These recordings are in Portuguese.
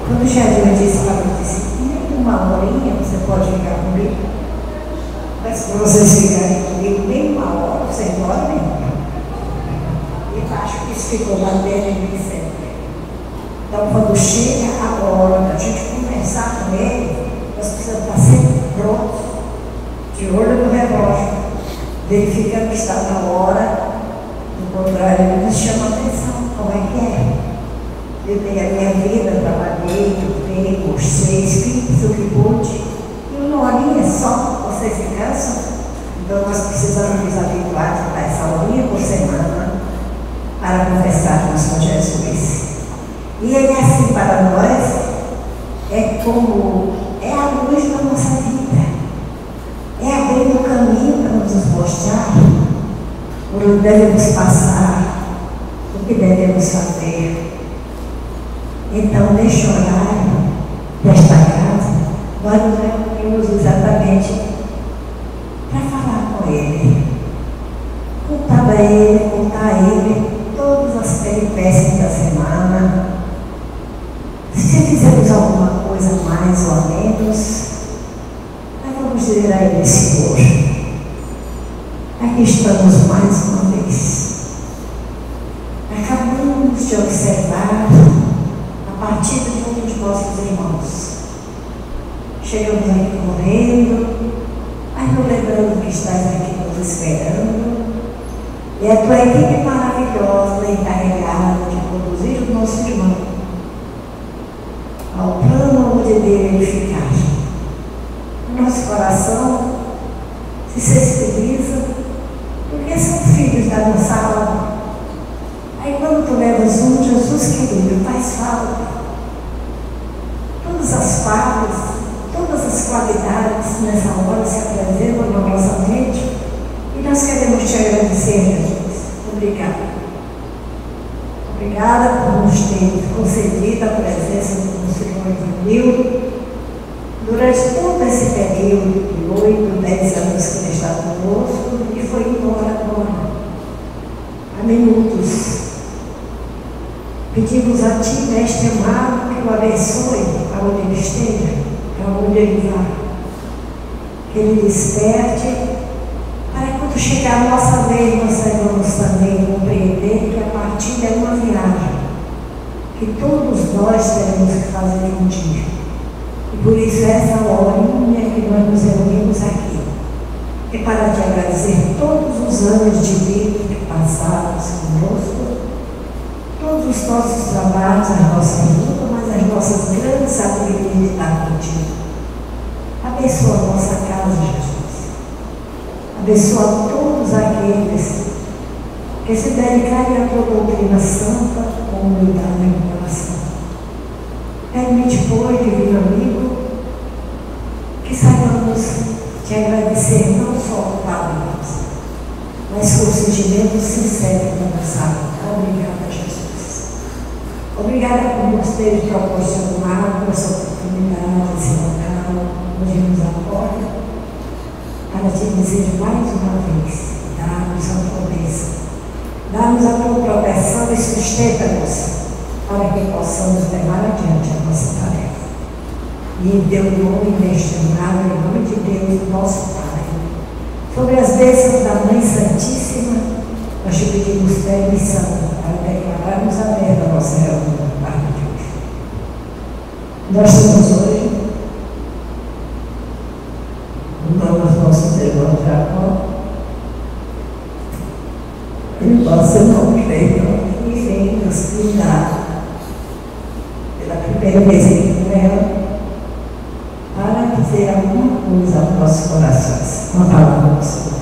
Quando o Jesus disse para mim, nem uma horinha você pode ficar comigo, mas se vocês ficarem comigo nem uma hora, você embora mesmo. E acho que isso ficou batendo em mim sempre. Então, quando chega a hora da gente conversar com ele, nós precisamos estar sempre prontos, de olho no relógio, verificando que está na hora. Do contrário, ele nos chama a atenção, como é que é? Eu dei a minha vida, trabalhei, lutei, mostrei, fiz o que pude. E uma horinha só, vocês se cansam? Então nós precisamos nos habituar a essa horinha por semana para conversarmos com Jesus. E ele é assim para nós, é como, é a luz da nossa vida. É abrir o caminho para nos mostrar por onde devemos passar, o que devemos fazer. Então, neste horário desta casa, nós nos reunimos exatamente para falar com Ele, contar a Ele todas as peripécias da semana. Se fizermos alguma coisa mais ou menos, nós vamos dizer a Ele, Senhor, aqui estamos mais uma vez. Acabamos de observar a partida de um dos nossos irmãos. Chegamos aqui correndo, mas não lembrando que estás aqui nos esperando. E a tua equipe maravilhosa, encarregada de conduzir o nosso irmão ao plano onde dele ficar. O nosso coração se sensibiliza, porque são filhos da nossa alma. Aí quando tu levas um, Jesus querido, faz falta. Todas as faltas, todas as qualidades nessa hora se apresentam na nossa mente e nós queremos te agradecer, Jesus. Obrigada. Obrigada por nos ter concedido a presença do Senhor Ivanildo durante todo esse período de 8, 10 anos que ele está conosco e foi embora agora, há minutos. Pedimos a Ti, Mestre amado, que o abençoe aonde ele esteja, aonde ele vá. Que ele desperte, para quando chegar a nossa vez, nós saibamos também compreender que a partida é uma viagem, que todos nós teremos que fazer um dia. E por isso essa horinha que nós nos reunimos aqui é para te agradecer todos os anos de vida que passamos conosco, todos os nossos trabalhos, as nossas lutas, mas as nossas grandes alegrias de estar contigo. Abençoa a nossa casa, Jesus. Abençoa todos aqueles que se dedicarem à tua doutrina santa com humildade no coração. Permite, pois, divino amigo, que saibamos te agradecer não só com palavras, mas com sentimento sincero da nossa alma. Obrigada, Jesus. Obrigada por nos ter proporcionado essa oportunidade, esse local, onde nos apoia, para te dizer mais uma vez, dá-nos a tua bênção, dá-nos a tua proteção e sustenta-nos, para que possamos levar adiante a nossa tarefa. E em teu nome inestimável, em nome de Deus, nosso Pai, sobre as bênçãos da Mãe Santíssima, nós te pedimos permissão para declararmos aberta a nossa reunião da tarde de hoje. Nós estamos hoje, no nome dos nossos irmãos Jacó, e o nosso irmão Cleiton, que vem nos brindar pela primeira vez aqui com ela, para dizer alguma coisa aos nossos corações. Uma palavra do Senhor.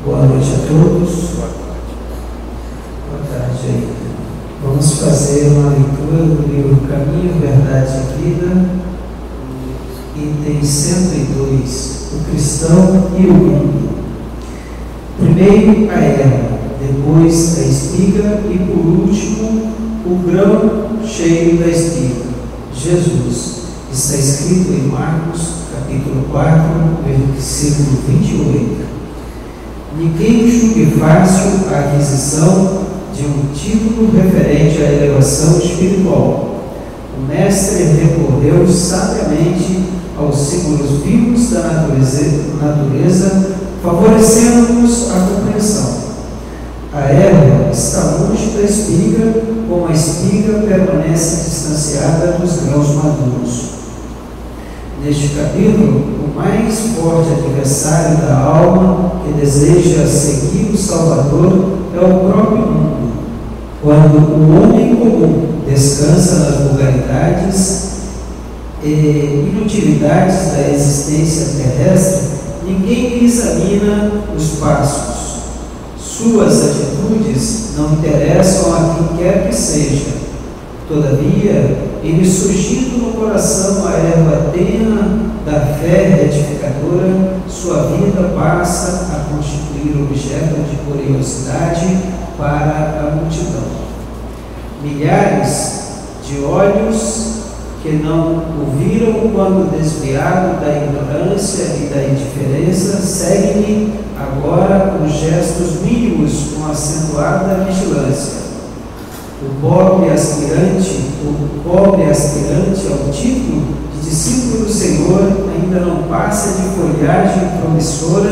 Boa noite a todos. Boa tarde. Vamos fazer livro Caminho, Verdade e Vida, item 102, o cristão e o mundo. Primeiro a erva, depois a espiga e por último o grão cheio da espiga, Jesus. Está escrito em Marcos, capítulo 4, versículo 28. Ninguém julgue fácil a aquisição de um título referente à elevação espiritual. O mestre recorreu sabiamente aos símbolos vivos da natureza, favorecendo-nos a compreensão. A erva está longe da espiga, como a espiga permanece distanciada dos grãos maduros. Neste capítulo, o mais forte adversário da alma que deseja seguir o Salvador é o próprio mundo. Quando o homem comum descansa nas vulgaridades e inutilidades da existência terrestre, ninguém lhe examina os passos. Suas atitudes não interessam a quem quer que seja. Todavia, ele surgindo no coração a erva tenra da fé retificadora, sua vida passa a constituir objeto de curiosidade para a multidão. Milhares de olhos que não ouviram quando desviado da ignorância e da indiferença, seguem-lhe agora com gestos mínimos com acentuada vigilância. O pobre aspirante ao título de discípulo do Senhor ainda não passa de folhagem promissora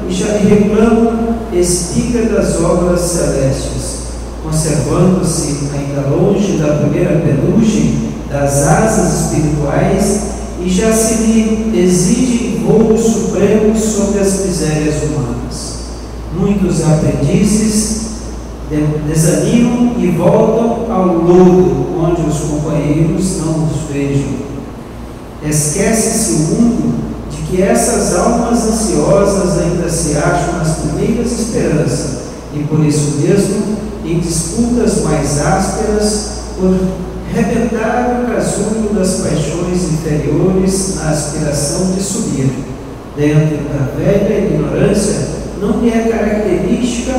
e já lhe reclama espiga das obras celestes, conservando-se ainda longe da primeira penugem das asas espirituais, e já se lhe exigem voos supremos sobre as misérias humanas. Muitos aprendizes desanimam e voltam ao lodo, onde os companheiros não os vejam. Esquece-se o mundo de que essas almas ansiosas ainda se acham nas primeiras esperanças, e por isso mesmo, em disputas mais ásperas, por rebentar o casulo das paixões inferiores na aspiração de subir. Dentro da velha ignorância, não lhe é característica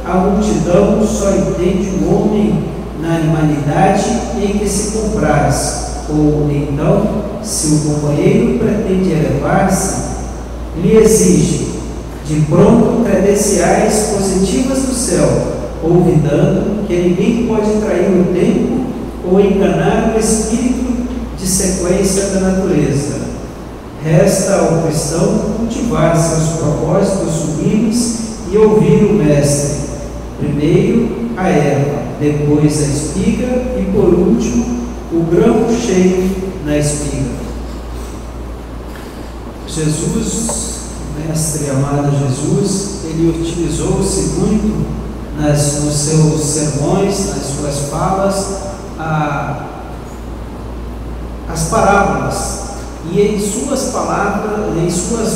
a multidão, só entende o homem na animalidade em que se compraz, ou então, se o companheiro pretende elevar-se, lhe exige de pronto credenciais positivas do céu, olvidando que ninguém pode trair o tempo ou enganar o espírito de sequência da natureza. Resta ao cristão cultivar seus propósitos sublimes e ouvir o mestre. Primeiro a erva, depois a espiga e por último o grão cheio na espiga. Jesus, mestre amado Jesus, ele utilizou-se muito nos seus sermões, nas suas falas, as parábolas. E em suas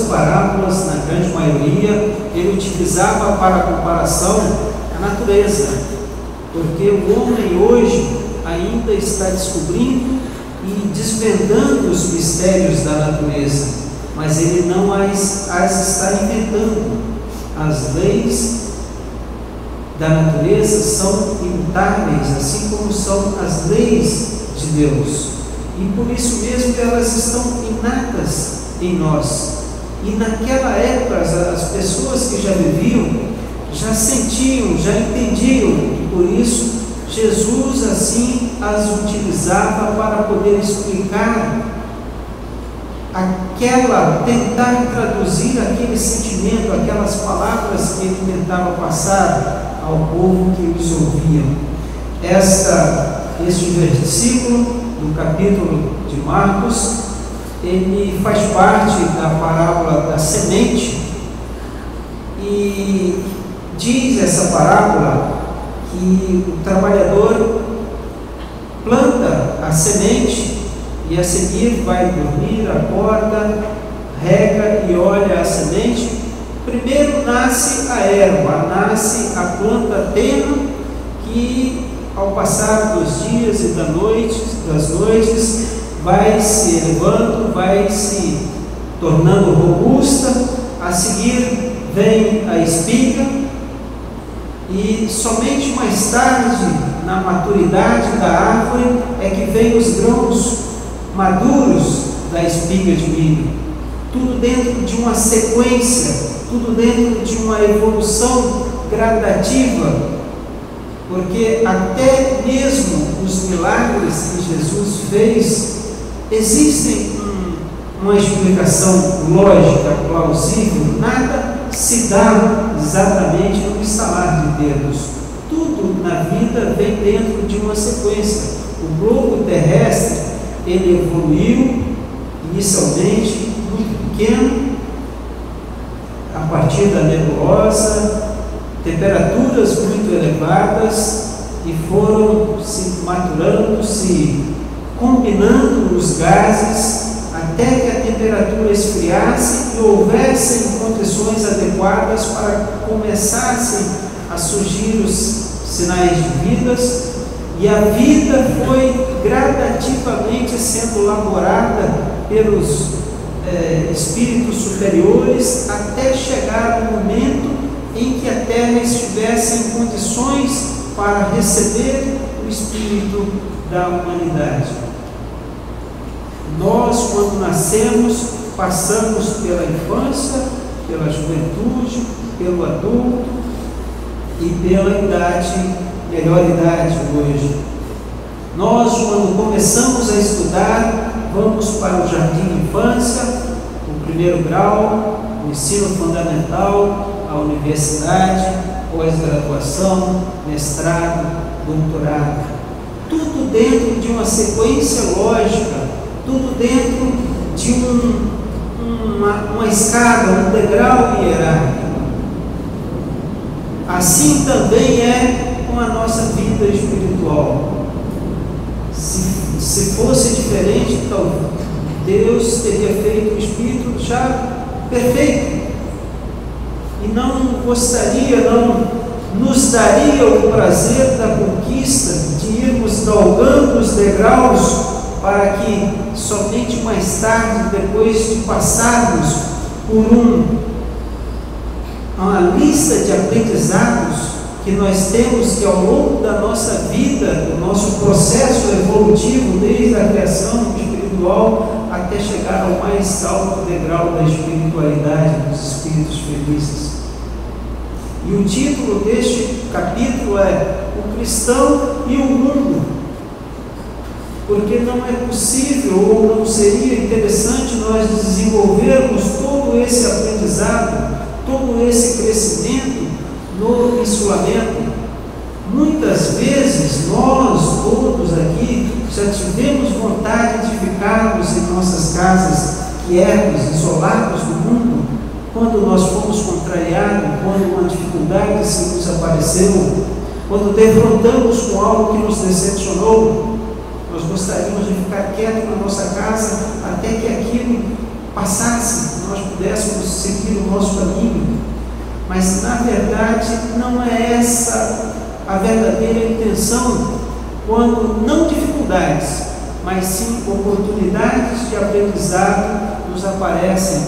parábolas, na grande maioria, ele utilizava para comparação a natureza, porque o homem hoje ainda está descobrindo e desvendando os mistérios da natureza, mas ele não as está inventando. As leis da natureza são imutáveis, assim como são as leis de Deus, e por isso mesmo elas estão inatas em nós. E naquela época as pessoas que já viviam já sentiam, já entendiam, e por isso Jesus assim as utilizava para poder explicar tentar traduzir aquele sentimento, aquelas palavras que ele tentava passar ao povo que os ouviam. Este versículo do capítulo de Marcos, ele faz parte da parábola da semente, e diz essa parábola que o trabalhador planta a semente e a seguir vai dormir, acorda, rega e olha a semente. Primeiro nasce a erva, nasce a planta tenra, que ao passar dos dias e das noites, vai se elevando, vai se tornando robusta. A seguir vem a espiga, e somente mais tarde, na maturidade da árvore, é que vem os grãos maduros da espiga de milho. Tudo dentro de uma sequência, tudo dentro de uma evolução gradativa, porque até mesmo os milagres que Jesus fez existem uma explicação lógica, plausível. Nada se dá exatamente no estalar de dedos. Tudo na vida vem dentro de uma sequência. O globo terrestre, ele evoluiu inicialmente muito pequeno, a partir da nebulosa, temperaturas muito elevadas, e foram se maturando, se combinando os gases, até que a temperatura esfriasse e houvessem condições adequadas para começassem a surgir os sinais de vidas, e a vida foi gradativamente sendo elaborada pelos espíritos superiores, até chegar o momento em que a Terra estivesse em condições para receber o espírito da humanidade. Nós, quando nascemos, passamos pela infância, pela juventude, pelo adulto e pela idade, melhor idade hoje. Nós, quando começamos a estudar, vamos para o jardim de infância, o primeiro grau, o ensino fundamental, a universidade, pós-graduação, mestrado, doutorado. Tudo dentro de uma sequência lógica, tudo dentro de uma escada, um degrau hierárquico. Assim também é com a nossa vida espiritual. Se fosse diferente, então Deus teria feito o espírito já perfeito, e não gostaria, não nos daria o prazer da conquista, de irmos galgando os degraus, para que somente mais tarde, depois de passarmos por uma lista de aprendizados que nós temos, que ao longo da nossa vida, o nosso processo evolutivo, desde a criação espiritual até chegar ao mais alto degrau da espiritualidade, dos espíritos felizes. E o título deste capítulo é O Cristão e o Mundo, porque não é possível ou não seria interessante nós desenvolvermos todo esse aprendizado, todo esse crescimento no isolamento. Muitas vezes nós todos aqui já tivemos vontade de ficarmos em nossas casas quietos, isolados do mundo, quando nós fomos contrariados, quando uma dificuldade se nos apareceu, quando defrontamos com algo que nos decepcionou. Nós gostaríamos de ficar quietos na nossa casa até que aquilo passasse, nós pudéssemos seguir o nosso caminho. Mas na verdade não é essa a verdadeira intenção, quando não dificuldades, mas sim oportunidades de aprendizado nos aparecem,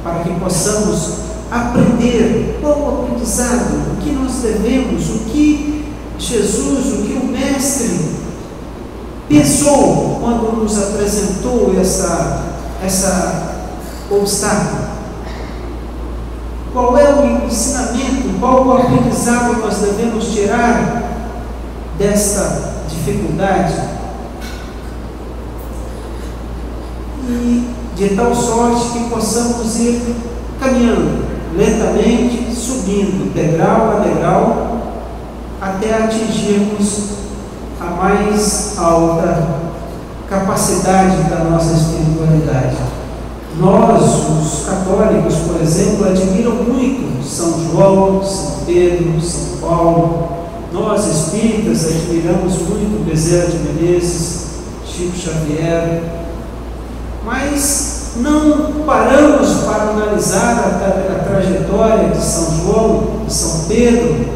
para que possamos aprender qual o aprendizado, o que nós devemos, o que Jesus, o que o Mestre pensou quando nos apresentou essa obstáculo. Qual é o ensinamento, qual o aprendizado nós devemos tirar desta dificuldade? E de tal sorte que possamos ir caminhando lentamente, subindo degrau a degrau, até atingirmos a mais alta capacidade da nossa espiritualidade. Nós, os católicos, por exemplo, admiram muito São João, São Pedro, São Paulo. Nós, espíritas, admiramos muito Bezerra de Menezes, Chico Xavier, mas não paramos para analisar a trajetória de São João, de São Pedro,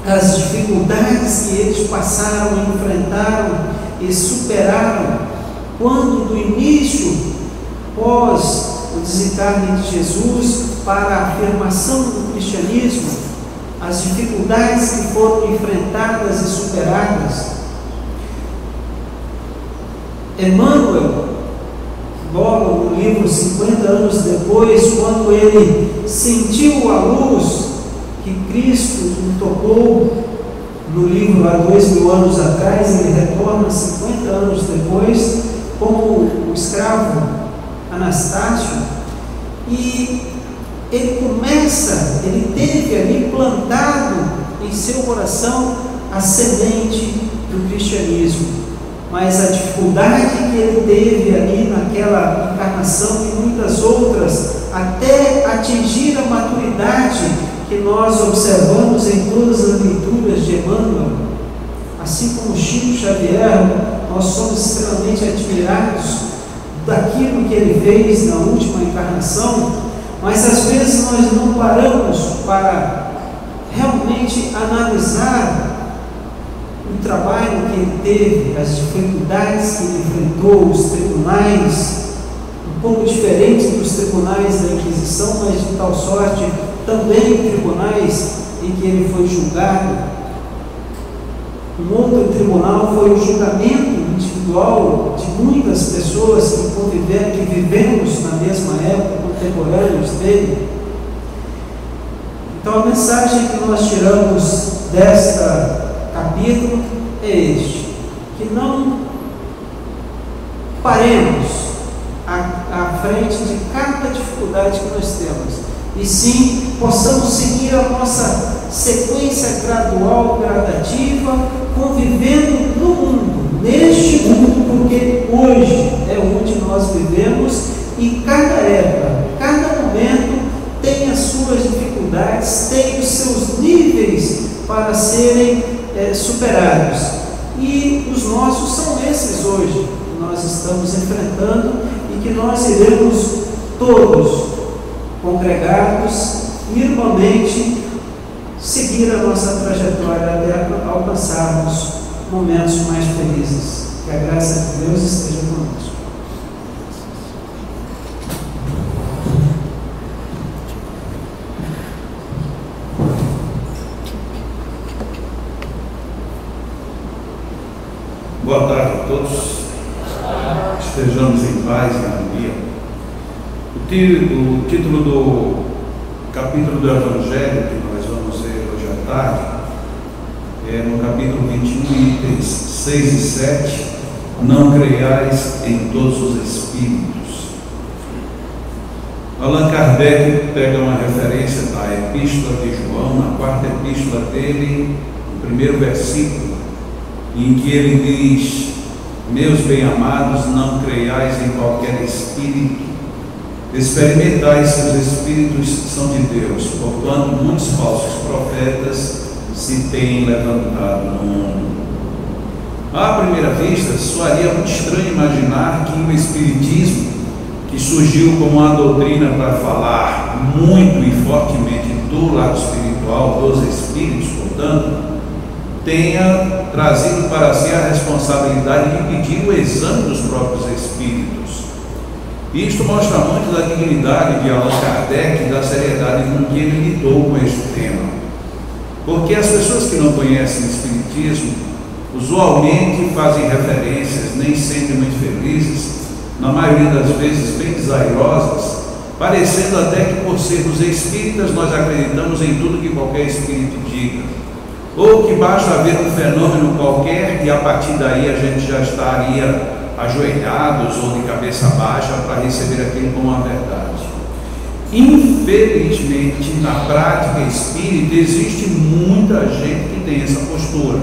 as dificuldades que eles passaram, enfrentaram e superaram, quando do início, pós o desencarne de Jesus, para a afirmação do cristianismo, as dificuldades que foram enfrentadas e superadas. Emmanuel, logo no livro 50 anos depois, quando ele sentiu a luz que Cristo lhe tocou, no livro há 2000 anos atrás, ele retorna 50 anos depois, como o escravo Anastácio, e ele teve ali plantado em seu coração a semente do cristianismo. Mas a dificuldade que ele teve ali naquela encarnação e muitas outras, até atingir a maturidade que nós observamos em todas as leituras de Emmanuel, assim como Chico Xavier, nós somos extremamente admirados daquilo que ele fez na última encarnação, mas às vezes nós não paramos para realmente analisar o trabalho que ele teve, as dificuldades que ele enfrentou, os tribunais, um pouco diferentes dos tribunais da Inquisição, mas de tal sorte também tribunais em que ele foi julgado. Um outro tribunal foi o julgamento individual de muitas pessoas que vivemos na mesma época, contemporâneos dele. Então a mensagem que nós tiramos desta capítulo é este: que não paremos à frente de cada dificuldade que nós temos, e sim possamos seguir a nossa sequência gradual, gradativa, convivendo no mundo, neste mundo, porque hoje é onde nós vivemos, e cada época, cada momento tem as suas dificuldades, tem os seus níveis para serem superados, e os nossos são esses hoje, que nós estamos enfrentando e que nós iremos todos, congregados, irmãmente, seguir a nossa trajetória até alcançarmos momentos mais felizes. Que a graça de Deus esteja conosco. Boa tarde a todos. Estejamos em paz e harmonia. O título do capítulo do Evangelho que nós vamos ver hoje à tarde é no capítulo 21, itens 6 e 7. Não creiais em todos os espíritos. Allan Kardec pega uma referência da Epístola de João, na quarta epístola dele, no primeiro versículo, em que ele diz: meus bem-amados, não creiais em qualquer espírito, experimentai se os espíritos são de Deus, porquanto muitos falsos profetas se têm levantado no mundo. À primeira vista, soaria muito estranho imaginar que o espiritismo, que surgiu como uma doutrina para falar muito e fortemente do lado espiritual, dos espíritos, portanto, tenha trazido para si a responsabilidade de pedir o exame dos próprios espíritos. Isto mostra muito da dignidade de Allan Kardec e da seriedade com que ele lidou com este tema. Porque as pessoas que não conhecem o espiritismo usualmente fazem referências nem sempre muito felizes, na maioria das vezes bem desairosas, parecendo até que por sermos espíritas nós acreditamos em tudo que qualquer espírito diga, ou que basta haver um fenômeno qualquer e a partir daí a gente já estaria ajoelhados ou de cabeça baixa para receber aquilo como uma verdade. Infelizmente, na prática espírita existe muita gente que tem essa postura.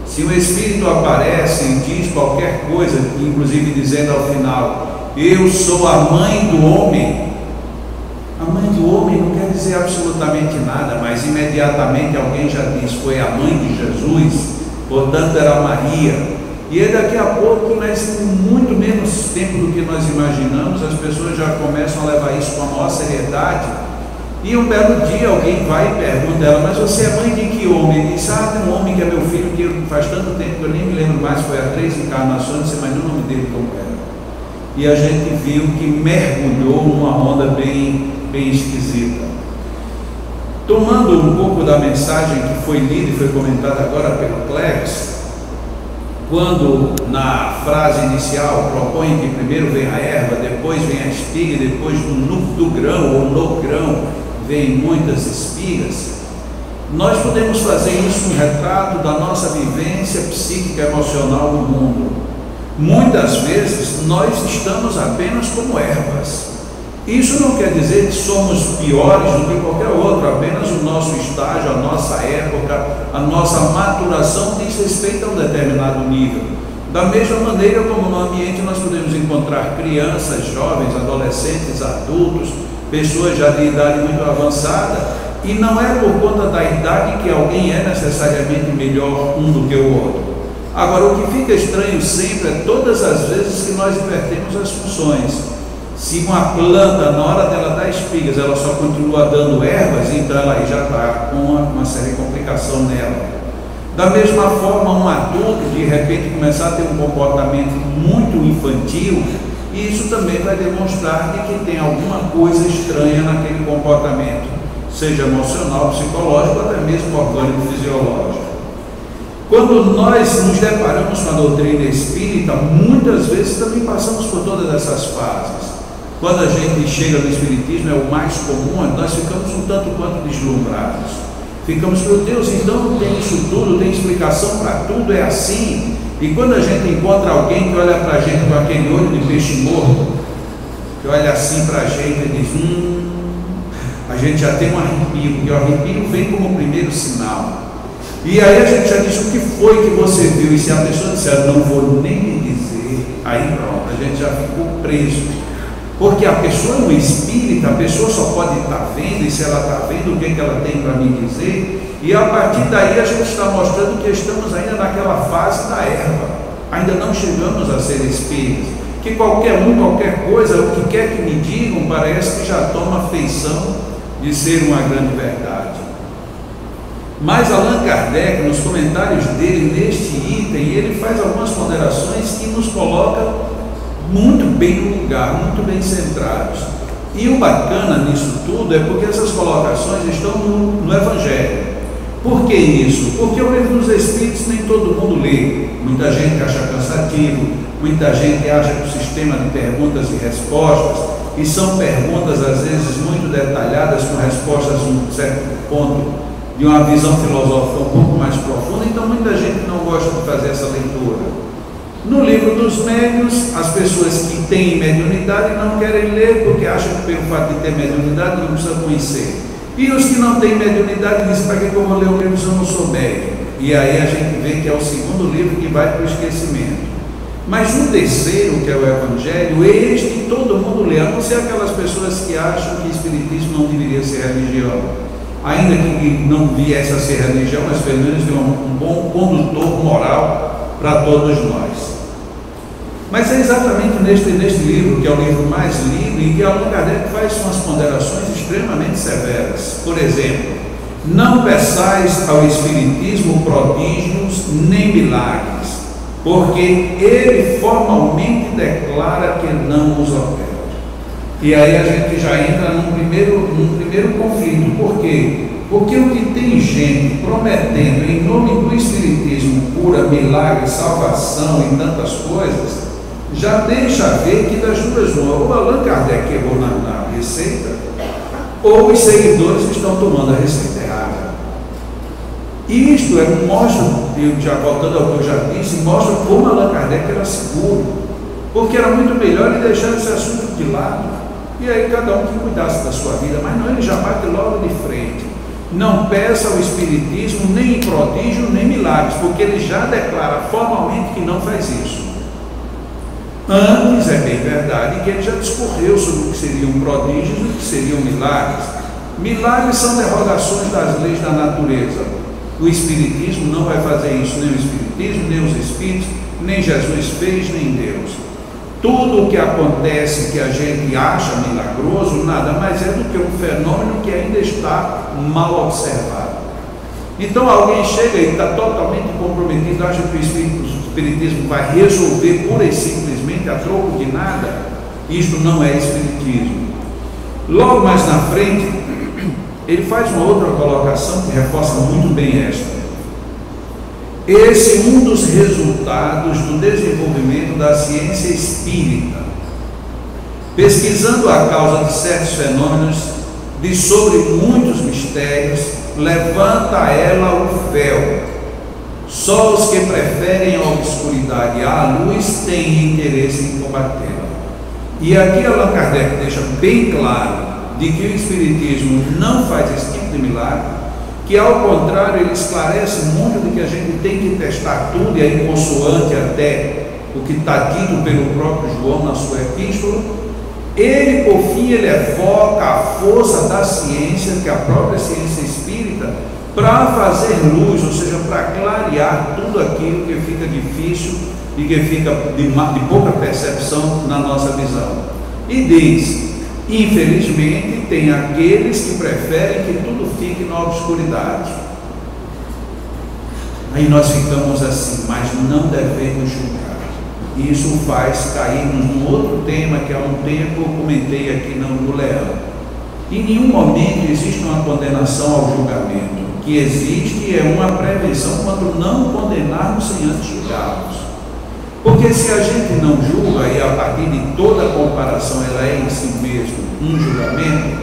Se o espírito aparece e diz qualquer coisa, inclusive dizendo ao final: eu sou a mãe do homem, a mãe do homem não quer dizer absolutamente nada, mas imediatamente alguém já diz: foi a mãe de Jesus, portanto era Maria. E daqui a pouco, mas com muito menos tempo do que nós imaginamos, as pessoas já começam a levar isso com a maior seriedade E um belo dia alguém vai e pergunta a ela: mas você é mãe de que homem? Ele diz: tem um homem que é meu filho, que faz tanto tempo que eu nem me lembro mais, foi há 3 encarnações, você imagina o nome dele como era. E a gente viu que mergulhou numa onda bem esquisita. Tomando um pouco da mensagem que foi lida e foi comentada agora pelo Cleves, quando na frase inicial propõe que primeiro vem a erva, depois vem a espiga, depois do grão ou no grão vem muitas espigas, nós podemos fazer isso um retrato da nossa vivência psíquica e emocional no mundo. Muitas vezes nós estamos apenas como ervas. Isso não quer dizer que somos piores do que qualquer outro, apenas o nosso estágio, a nossa época, a nossa maturação diz respeito a um determinado nível. Da mesma maneira como no ambiente nós podemos encontrar crianças, jovens, adolescentes, adultos, pessoas já de idade muito avançada, e não é por conta da idade que alguém é necessariamente melhor um do que o outro. Agora, o que fica estranho sempre é todas as vezes que nós invertemos as funções. Se uma planta, na hora dela dar espigas, ela só continua dando ervas, então ela aí já está com uma séria complicação nela. Da mesma forma, um adulto de repente começar a ter um comportamento muito infantil, e isso também vai demonstrar que tem alguma coisa estranha naquele comportamento, seja emocional, psicológico, ou até mesmo orgânico, fisiológico. Quando nós nos deparamos com a doutrina espírita, muitas vezes também passamos por todas essas fases. Quando a gente chega no Espiritismo, é o mais comum, nós ficamos um tanto quanto deslumbrados. Ficamos, meu Deus, então tem isso tudo, tem explicação para tudo, é assim. E quando a gente encontra alguém que olha para a gente com aquele olho de peixe morto, que olha assim para a gente e diz, a gente já tem um arrepio, porque o arrepio vem como primeiro sinal. E aí a gente já diz, o que foi que você viu? E se a pessoa disser, não vou nem lhe dizer, aí pronto, a gente já ficou preso. Porque a pessoa no espírita, a pessoa só pode estar vendo, e se ela está vendo, o que ela tem para me dizer, e a partir daí a gente está mostrando que estamos ainda naquela fase da erva, ainda não chegamos a ser espíritos, que qualquer coisa, o que quer que me digam, parece que já toma feição de ser uma grande verdade. Mas Allan Kardec, nos comentários dele neste item, ele faz algumas ponderações que nos colocam muito bem no lugar, muito bem centrados. E o bacana nisso tudo é porque essas colocações estão no Evangelho. Por que isso? Porque o Livro dos Espíritos nem todo mundo lê. Muita gente acha cansativo, muita gente acha que o sistema de perguntas e respostas, e são perguntas às vezes muito detalhadas, com respostas em um certo ponto de uma visão filosófica um pouco mais profunda, então muita gente não gosta de fazer essa leitura. No Livro dos Médiuns, as pessoas que têm mediunidade não querem ler porque acham que pelo fato de ter mediunidade não precisa conhecer. E os que não têm mediunidade dizem, para que eu vou ler o livro se eu não sou médium? E aí a gente vê que é o segundo livro que vai para o esquecimento. Mas no terceiro, que é o Evangelho, este todo mundo lê, a não ser aquelas pessoas que acham que o Espiritismo não deveria ser religião. Ainda que não viesse a ser religião, mas pelo menos tem um bom condutor moral para todos nós. Mas é exatamente neste livro, que é o livro mais lido, em que Allan Kardec faz umas ponderações extremamente severas. Por exemplo, não peçais ao Espiritismo prodígios nem milagres, porque ele formalmente declara que não os opera. E aí a gente já entra num primeiro conflito. Por quê? Porque o que tem gente prometendo em nome do Espiritismo cura, milagre, salvação e tantas coisas, já deixa ver que das duas uma, ou Allan Kardec errou na receita, ou os seguidores estão tomando a receita errada. E isto mostra, já voltando ao que eu já disse, mostra como Allan Kardec era seguro, porque era muito melhor ele deixar esse assunto de lado, e aí cada um que cuidasse da sua vida, mas não, ele já bate logo de frente. Não peça ao Espiritismo nem prodígio nem milagres, porque ele já declara formalmente que não faz isso. Antes, é bem verdade que ele já discorreu sobre o que seriam prodígios e o que seriam milagres. Milagres são derrogações das leis da natureza. O Espiritismo não vai fazer isso, nem o Espiritismo, nem os Espíritos, nem Jesus fez, nem Deus. Tudo o que acontece que a gente acha milagroso nada mais é do que um fenômeno que ainda está mal observado. Então alguém chega e está totalmente comprometido, acha que o Espiritismo vai resolver pura e simplesmente a troco de nada. Isto não é Espiritismo. Logo mais na frente, ele faz uma outra colocação que reforça muito bem esta. Esse é um dos resultados do desenvolvimento da ciência espírita. Pesquisando a causa de certos fenômenos, de sobre muitos mistérios, levanta a ela o véu. Só os que preferem a obscuridade à luz têm interesse em combatê-la. E aqui Allan Kardec deixa bem claro de que o Espiritismo não faz esse tipo de milagre, que ao contrário ele esclarece muito de que a gente tem que testar tudo, e aí consoante até o que está dito pelo próprio João na sua epístola. Ele, por fim, ele evoca a força da ciência, que é a própria ciência espírita, para fazer luz, ou seja, para clarear tudo aquilo que fica difícil e que fica de pouca percepção na nossa visão. E diz: infelizmente, tem aqueles que preferem que tudo fique na obscuridade. Aí nós ficamos assim, mas não devemos julgar. Isso faz cairmos num outro tema que há um tempo eu comentei aqui no Leão. Em nenhum momento existe uma condenação ao julgamento. O que existe é uma prevenção quanto não condenarmos sem antes julgarmos. Porque se a gente não julga, e a partir de toda comparação ela é em si mesmo um julgamento,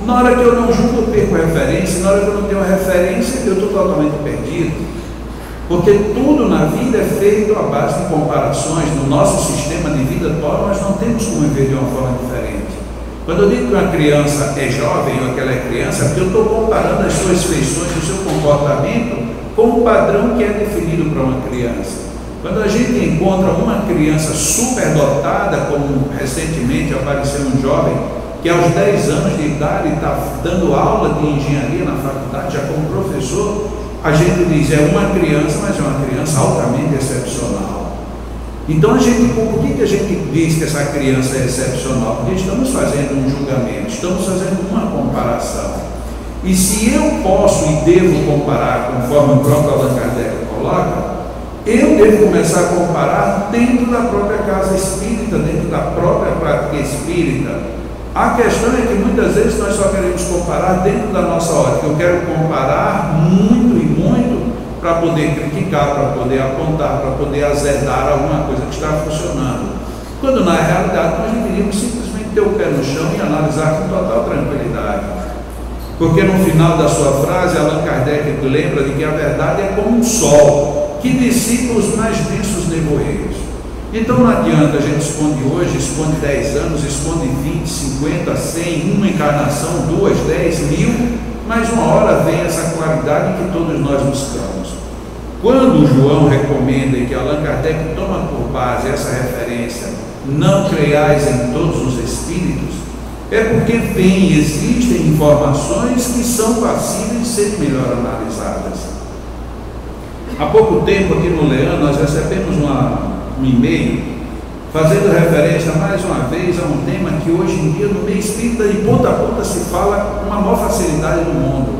na hora que eu não julgo eu perco a referência, na hora que eu não tenho a referência eu estou totalmente perdido. Porque tudo na vida é feito à base de comparações. No nosso sistema de vida atual nós não temos como viver de uma forma diferente. Quando eu digo que uma criança é jovem ou que ela é criança, é porque eu estou comparando as suas feições, o seu comportamento com um padrão que é definido para uma criança. Quando a gente encontra uma criança superdotada, como recentemente apareceu um jovem que aos 10 anos de idade está dando aula de engenharia na faculdade, já como professor, a gente diz, é uma criança, mas é uma criança altamente excepcional. Então, por que a gente diz que essa criança é excepcional? Porque estamos fazendo um julgamento, estamos fazendo uma comparação. E se eu posso e devo comparar, conforme o próprio Allan Kardec coloca, eu devo começar a comparar dentro da própria casa espírita, dentro da própria prática espírita. A questão é que muitas vezes nós só queremos comparar dentro da nossa ótica. Eu quero comparar muito e muito para poder criticar, para poder apontar, para poder azedar alguma coisa que está funcionando. Quando na realidade nós deveríamos simplesmente ter o pé no chão e analisar com total tranquilidade. Porque no final da sua frase, Allan Kardec lembra de que a verdade é como um sol que dissipa os mais densos nevoeiros. Então não adianta a gente esconde hoje, esconde 10 anos, esconde 20, 50, 100, uma encarnação, 2, 10, 1000, mas uma hora vem essa claridade que todos nós buscamos. Quando João recomenda e que Allan Kardec toma por base essa referência, não creiais em todos os espíritos, é porque existem informações que são passíveis de serem melhor analisadas. Há pouco tempo aqui no Leão nós recebemos um e-mail fazendo referência mais uma vez a um tema que hoje em dia no meio espírita de ponta a ponta se fala com uma maior facilidade do mundo.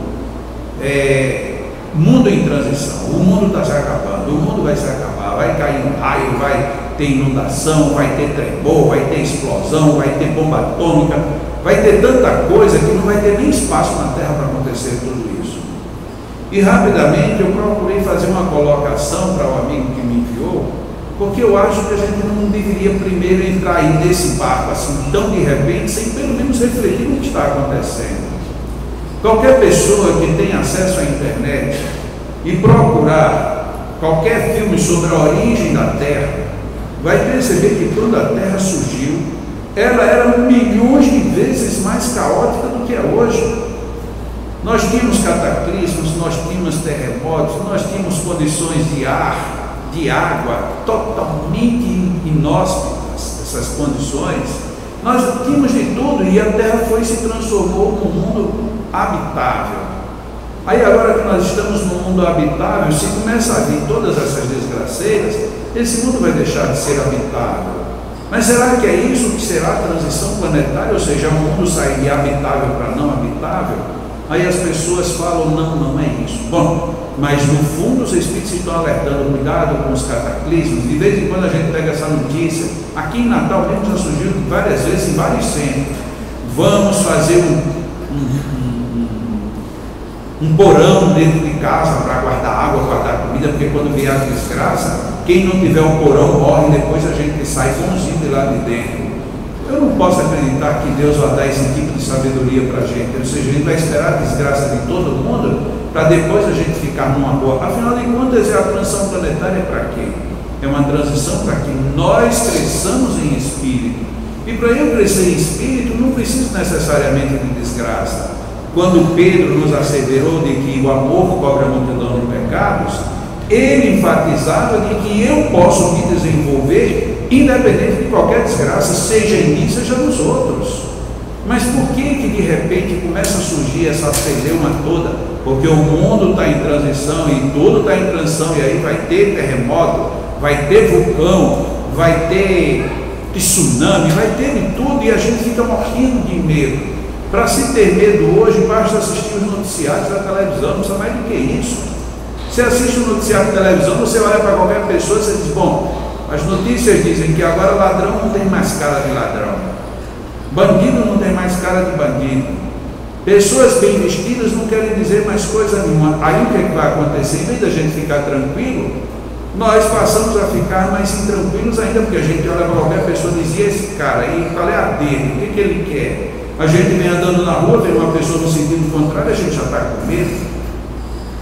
Mundo em transição, o mundo está se acabando, o mundo vai se acabar, vai cair um raio, vai ter inundação, vai ter tremor, vai ter explosão, vai ter bomba atômica, vai ter tanta coisa que não vai ter nem espaço na Terra para acontecer tudo isso. E rapidamente eu procurei fazer uma colocação para o amigo que me enviou, porque eu acho que a gente não deveria primeiro entrar aí nesse barco assim tão de repente, sem pelo menos refletir no que está acontecendo. Qualquer pessoa que tem acesso à internet e procurar qualquer filme sobre a origem da Terra, vai perceber que quando a Terra surgiu, ela era milhões de vezes mais caótica do que é hoje. Nós tínhamos cataclismos, nós tínhamos terremotos, nós tínhamos condições de ar, de água totalmente inóspitas, essas condições. Nós tínhamos de tudo e a Terra se transformou num mundo habitável. Aí agora que nós estamos num mundo habitável, se começa a vir todas essas desgraceiras, esse mundo vai deixar de ser habitável. Mas será que é isso que será a transição planetária? Ou seja, o mundo sair de habitável para não habitável? Aí as pessoas falam, não é isso. Bom, mas no fundo os Espíritos estão alertando, cuidado com os cataclismos. De vez em quando a gente pega essa notícia. Aqui em Natal mesmo já surgiu várias vezes em vários centros. Vamos fazer um porão dentro de casa para guardar água, guardar comida, porque quando vier a desgraça, quem não tiver um porão morre, depois a gente sai bonzinho de lá de dentro. Eu não posso acreditar que Deus vai dar esse tipo de sabedoria para a gente, ou seja, Ele vai esperar a desgraça de todo mundo para depois a gente ficar numa boa. Afinal de contas, a transição planetária é para quê? É uma transição para que nós cresçamos em espírito. E para eu crescer em espírito, não preciso necessariamente de desgraça. Quando Pedro nos asseverou de que o amor cobre a multidão de pecados, ele enfatizava de que eu posso me desenvolver independente de qualquer desgraça, seja em mim, seja nos outros. Mas por que de repente começa a surgir essa celeuma toda? Porque o mundo está em transição e tudo está em transição, e aí vai ter terremoto, vai ter vulcão, vai ter tsunami, vai ter de tudo, e a gente fica morrendo de medo. Para se ter medo hoje, basta assistir os noticiários da televisão, não precisa mais do que isso. Você assiste um noticiário de televisão, você olha para qualquer pessoa e você diz, bom, as notícias dizem que agora ladrão não tem mais cara de ladrão, bandido não tem mais cara de bandido, pessoas bem vestidas não querem dizer mais coisa nenhuma. Aí o que é que vai acontecer? Em vez da gente ficar tranquilo, nós passamos a ficar mais intranquilos ainda, porque a gente olha para qualquer pessoa e diz, e esse cara aí, qual é a dele, o que ele quer? A gente vem andando na rua, vê uma pessoa no sentido contrário, a gente já está com medo.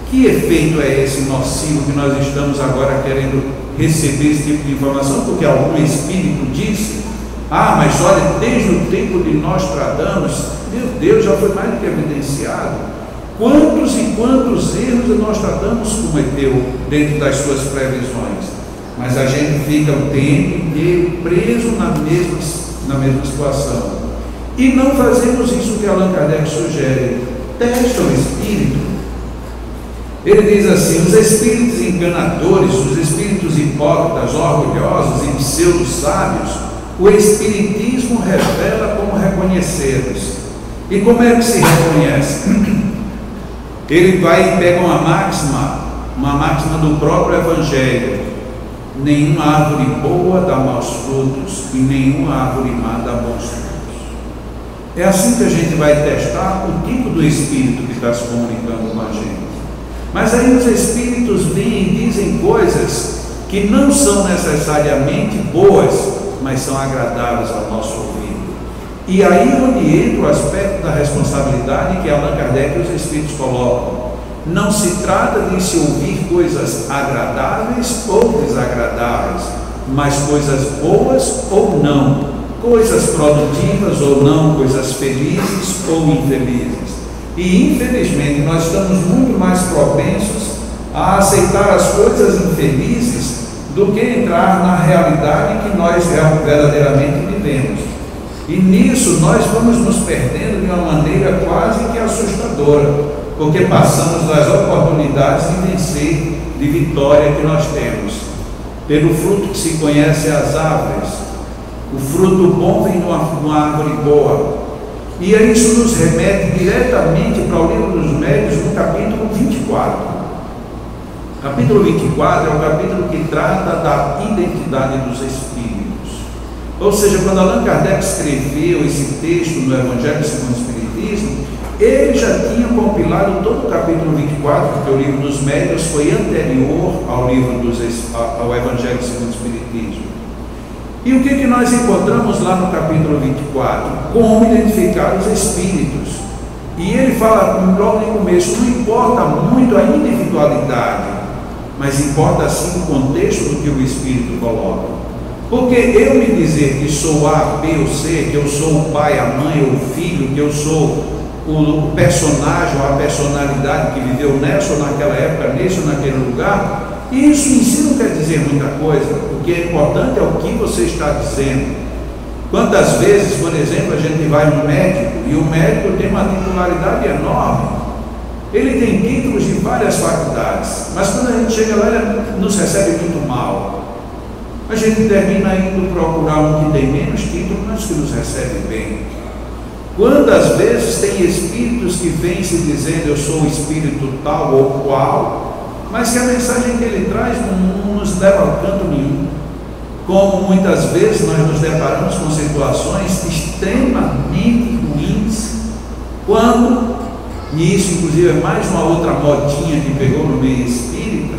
Que efeito é esse nocivo que nós estamos agora querendo receber esse tipo de informação? Porque algum espírito disse, mas olha, desde o tempo de Nostradamus, meu Deus, já foi mais do que evidenciado. Quantos e quantos erros Nostradamus cometeu dentro das suas previsões? Mas a gente fica o tempo inteiro preso na mesma situação. E não fazemos isso que Allan Kardec sugere. Testa o espírito. Ele diz assim, os espíritos enganadores, os espíritos hipócritas, orgulhosos e pseudo-sábios, o espiritismo revela como reconhecê-los. E como é que se reconhece? Ele vai e pega uma máxima do próprio Evangelho. Nenhuma árvore boa dá maus frutos e nenhuma árvore má dá bons frutos. É assim que a gente vai testar o tipo do espírito que está se comunicando com a gente. Mas aí os espíritos vêm e dizem coisas que não são necessariamente boas, mas são agradáveis ao nosso ouvido. E aí onde entra o aspecto da responsabilidade que Allan Kardec e os espíritos colocam. Não se trata de se ouvir coisas agradáveis ou desagradáveis, mas coisas boas ou não, coisas produtivas ou não, coisas felizes ou infelizes. E infelizmente nós estamos muito mais propensos a aceitar as coisas infelizes do que entrar na realidade que nós verdadeiramente vivemos. E nisso nós vamos nos perdendo de uma maneira quase que assustadora, porque passamos das oportunidades de vencer, de vitória que nós temos. Pelo fruto que se conhece as árvores, o fruto bom vem de uma árvore boa. E aí isso nos remete diretamente para o Livro dos Médiuns, no capítulo 24. Capítulo 24 é o capítulo que trata da identidade dos espíritos. Ou seja, quando Allan Kardec escreveu esse texto no Evangelho segundo o Espiritismo, ele já tinha compilado todo o capítulo 24, porque o Livro dos Médiuns foi anterior ao Evangelho segundo o Espiritismo. E o que nós encontramos lá no capítulo 24? Como identificar os espíritos. E ele fala logo no começo, não importa muito a individualidade, mas importa sim o contexto do que o espírito coloca. Porque eu me dizer que sou A, B ou C, que eu sou o pai, a mãe ou o filho, que eu sou o personagem ou a personalidade que viveu nessa ou naquela época, nesse ou naquele lugar, isso em si não quer dizer muita coisa. O que é importante é o que você está dizendo. Quantas vezes, por exemplo, a gente vai no médico e o médico tem uma titularidade enorme, ele tem títulos de várias faculdades, mas quando a gente chega lá ele nos recebe muito mal. a gente termina indo procurar um que tem menos título, mas que nos recebe bem. Quantas vezes tem espíritos que vêm se dizendo eu sou o espírito tal ou qual, mas que a mensagem que ele traz não nos leva a canto nenhum. Como muitas vezes nós nos deparamos com situações extremamente ruins, quando, e isso inclusive é mais uma outra modinha que pegou no meio espírita,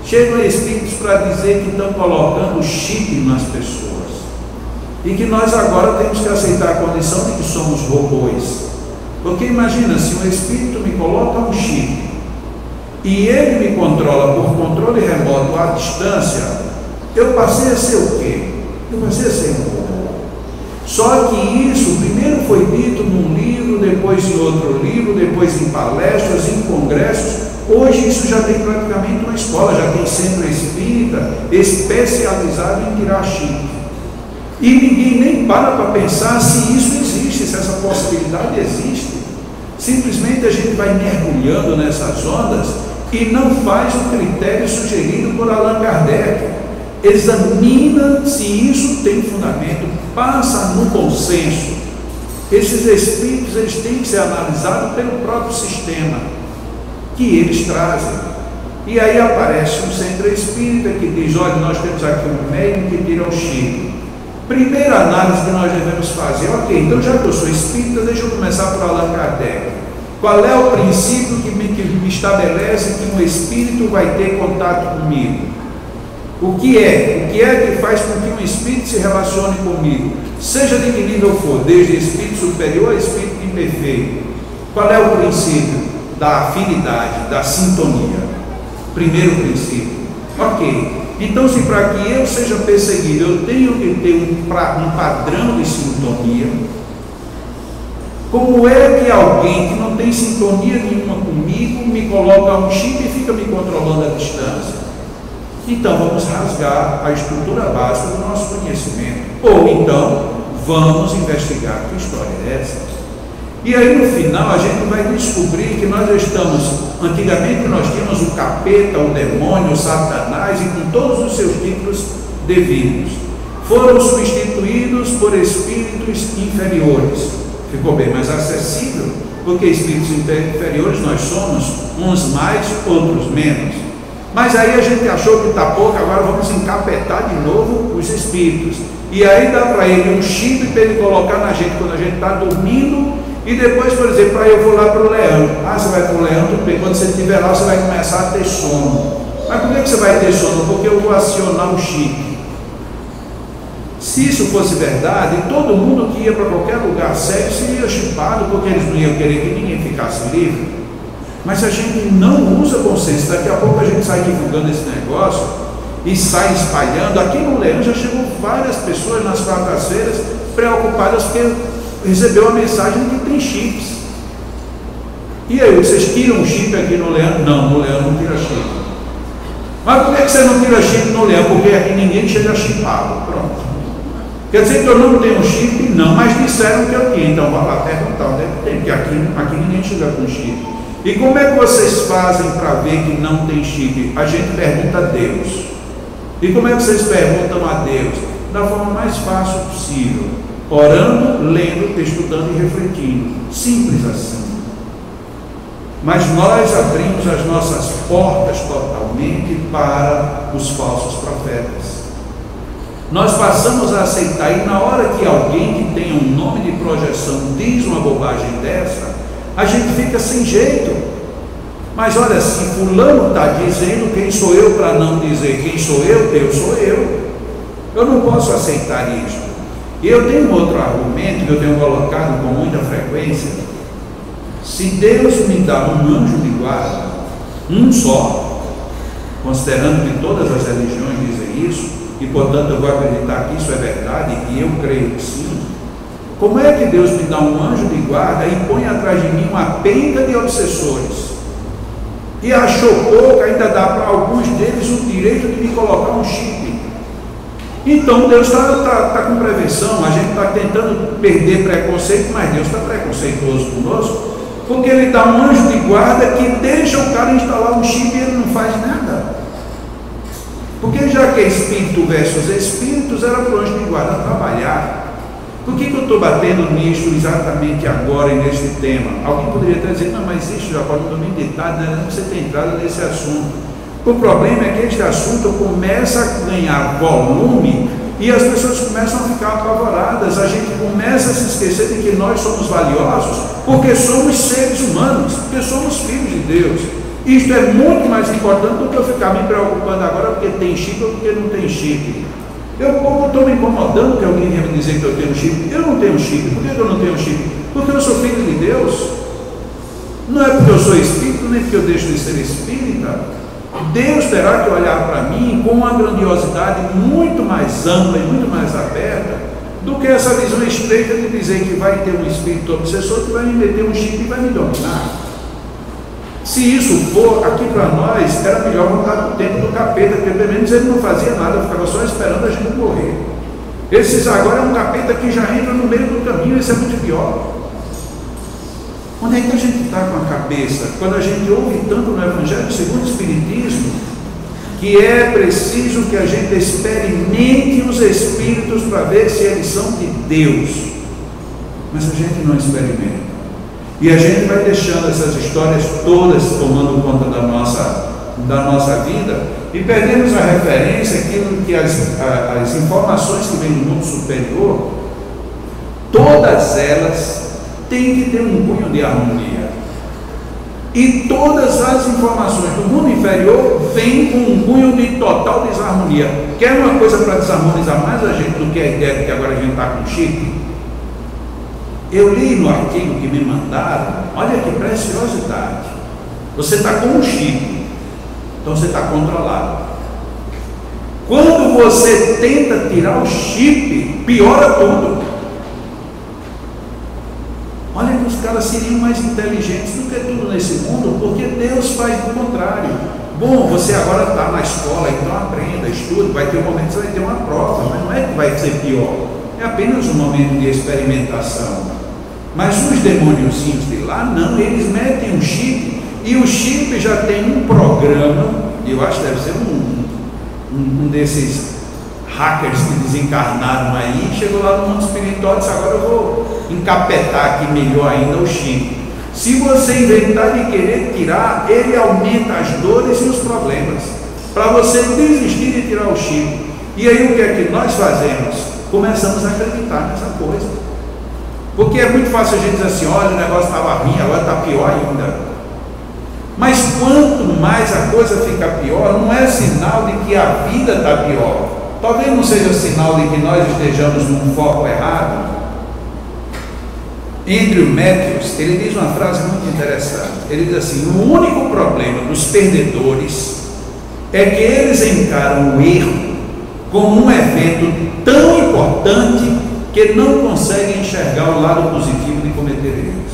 chegam espíritos para dizer que estão colocando chip nas pessoas e que nós agora temos que aceitar a condição de que somos robôs. Porque imagina, se um espírito me coloca um chip e ele me controla por controle remoto à distância, eu passei a ser o quê? Eu passei a ser um robô. Só que isso primeiro foi dito num livro, depois em outro livro, depois em palestras, em congressos. Hoje isso já tem praticamente uma escola, já tem centro espírita especializado em tirar chip. E ninguém nem para pensar se isso existe, se essa possibilidade existe. Simplesmente a gente vai mergulhando nessas ondas e não faz o critério sugerido por Allan Kardec. Examina se isso tem fundamento, passa no consenso. Esses espíritos eles têm que ser analisados pelo próprio sistema que eles trazem. E aí aparece um centro espírita que diz: olha, nós temos aqui um médium que tira o chip. Primeira análise que nós devemos fazer: ok, então já que eu sou espírita, deixa eu começar por Allan Kardec. Qual é o princípio que me estabelece que um espírito vai ter contato comigo? O que é que faz com que um espírito se relacione comigo? Seja de que nível for, desde espírito superior a espírito imperfeito. Qual é o princípio? Da afinidade, da sintonia. Primeiro princípio. Ok. Então, se para que eu seja perseguido, eu tenho que ter um padrão de sintonia, como é que alguém que não tem sintonia nenhuma comigo me coloca um chip e fica me controlando à distância? Então vamos rasgar a estrutura básica do nosso conhecimento. Ou então vamos investigar que história é essa. E aí no final a gente vai descobrir que nós estamos, antigamente nós tínhamos o capeta, o demônio, o satanás e com todos os seus títulos devidos. Foram substituídos por espíritos inferiores. Ficou bem mais acessível, porque espíritos inferiores nós somos, uns mais, outros menos. Mas aí a gente achou que está pouco, agora vamos encapetar de novo os espíritos. E aí dá para ele um chip para ele colocar na gente quando a gente está dormindo. E depois, por exemplo, aí eu vou lá para o leão. Ah, você vai para o leão, tudo bem. Quando você estiver lá, você vai começar a ter sono. Mas por que você vai ter sono? Porque eu vou acionar o chip. Se isso fosse verdade, todo mundo que ia para qualquer lugar sério seria chipado, porque eles não iam querer que ninguém ficasse livre. Mas a gente não usa bom senso. Daqui a pouco a gente sai divulgando esse negócio e sai espalhando. Aqui no Leão já chegou várias pessoas nas quartas-feiras preocupadas porque recebeu a mensagem de que tem chips. E aí, vocês tiram o chip aqui no Leão? Não, no Leão não tira chip. Mas por que você não tira chip no Leão? Porque aqui ninguém chega chipado. Pronto. Quer dizer que eu não tenho chip? Não, mas disseram que eu tinha. Então vai lá perguntar onde é que tem, porque aqui ninguém chega com chip. E como é que vocês fazem para ver que não tem chip? A gente pergunta a Deus. E como é que vocês perguntam a Deus? Da forma mais fácil possível. Orando, lendo, estudando e refletindo. Simples assim. Mas nós abrimos as nossas portas totalmente para os falsos profetas. Nós passamos a aceitar, e na hora que alguém que tenha um nome de projeção diz uma bobagem dessa, a gente fica sem jeito. Mas olha, se fulano está dizendo, quem sou eu para não dizer quem sou eu? Eu sou eu. Eu não posso aceitar isso. E eu tenho um outro argumento que eu tenho colocado com muita frequência. Se Deus me dá um anjo de guarda, um só, considerando que todas as religiões dizem isso, e portanto eu vou acreditar que isso é verdade, e eu creio que sim, como é que Deus me dá um anjo de guarda e põe atrás de mim uma penca de obsessores? E achou pouco, ainda dá para alguns deles o direito de me colocar um chip. Então Deus está com prevenção. A gente está tentando perder preconceito, mas Deus está preconceituoso conosco, porque Ele dá um anjo de guarda que deixa o cara instalar um chip e ele não faz nada. Porque já que é espírito versus espíritos, era por onde me guarda trabalhar. Por que eu estou batendo nisso exatamente agora e nesse tema? Alguém poderia até dizer, não, mas isso já pode no domingo de tarde, não você ter entrado nesse assunto. O problema é que este assunto começa a ganhar volume e as pessoas começam a ficar apavoradas. A gente começa a se esquecer de que nós somos valiosos porque somos seres humanos, porque somos filhos de Deus. Isto é muito mais importante do que eu ficar me preocupando agora porque tem chip ou porque não tem chip. Eu estou me incomodando que alguém venha me dizer que eu tenho chip. Eu não tenho chip. Por que eu não tenho chip? Porque eu sou filho de Deus. Não é porque eu sou espírito, nem porque eu deixo de ser espírita. Deus terá que olhar para mim com uma grandiosidade muito mais ampla e muito mais aberta do que essa visão estreita de dizer que vai ter um espírito obsessor que vai me meter um chip e vai me dominar. Se isso for, aqui para nós, era melhor voltar para o tempo do capeta, porque pelo menos ele não fazia nada, ficava só esperando a gente morrer. Esses agora é um capeta que já entra no meio do caminho, isso é muito pior. Onde é que a gente está com a cabeça? Quando a gente ouve tanto no Evangelho segundo o Espiritismo, que é preciso que a gente experimente os Espíritos para ver se eles são de Deus. Mas a gente não experimenta. E a gente vai deixando essas histórias todas tomando conta da nossa vida e perdemos a referência, aquilo que as informações que vêm do mundo superior, todas elas têm que ter um cunho de harmonia. E todas as informações do mundo inferior vêm com um cunho de total desarmonia. Quer uma coisa para desarmonizar mais a gente do que a ideia de que agora a gente está com chip? Eu li no artigo que me mandaram, olha que preciosidade. Você está com um chip, então você está controlado. Quando você tenta tirar o chip, piora tudo. Olha que os caras seriam mais inteligentes do que tudo nesse mundo, porque Deus faz o contrário. Bom, você agora está na escola, então aprenda, estude, vai ter um momento que você vai ter uma prova, mas não é que vai ser pior. É apenas um momento de experimentação. Mas os demôniozinhos de lá, não, eles metem um chip, e o chip já tem um programa, eu acho que deve ser um desses hackers que desencarnaram aí, chegou lá no mundo espiritual e disse, agora eu vou encapetar aqui melhor ainda o chip. Se você inventar de querer tirar, ele aumenta as dores e os problemas, para você desistir de tirar o chip. E aí o que é que nós fazemos? Começamos a acreditar nessa coisa. Porque é muito fácil a gente dizer assim, olha, o negócio estava ruim, agora está pior ainda. Mas quanto mais a coisa fica pior, não é sinal de que a vida está pior. Talvez não seja sinal de que nós estejamos num foco errado. Andrew Matthews, ele diz uma frase muito interessante. Ele diz assim, o único problema dos perdedores é que eles encaram o erro como um evento tão importante que não conseguem enxergar o lado positivo de cometer erros.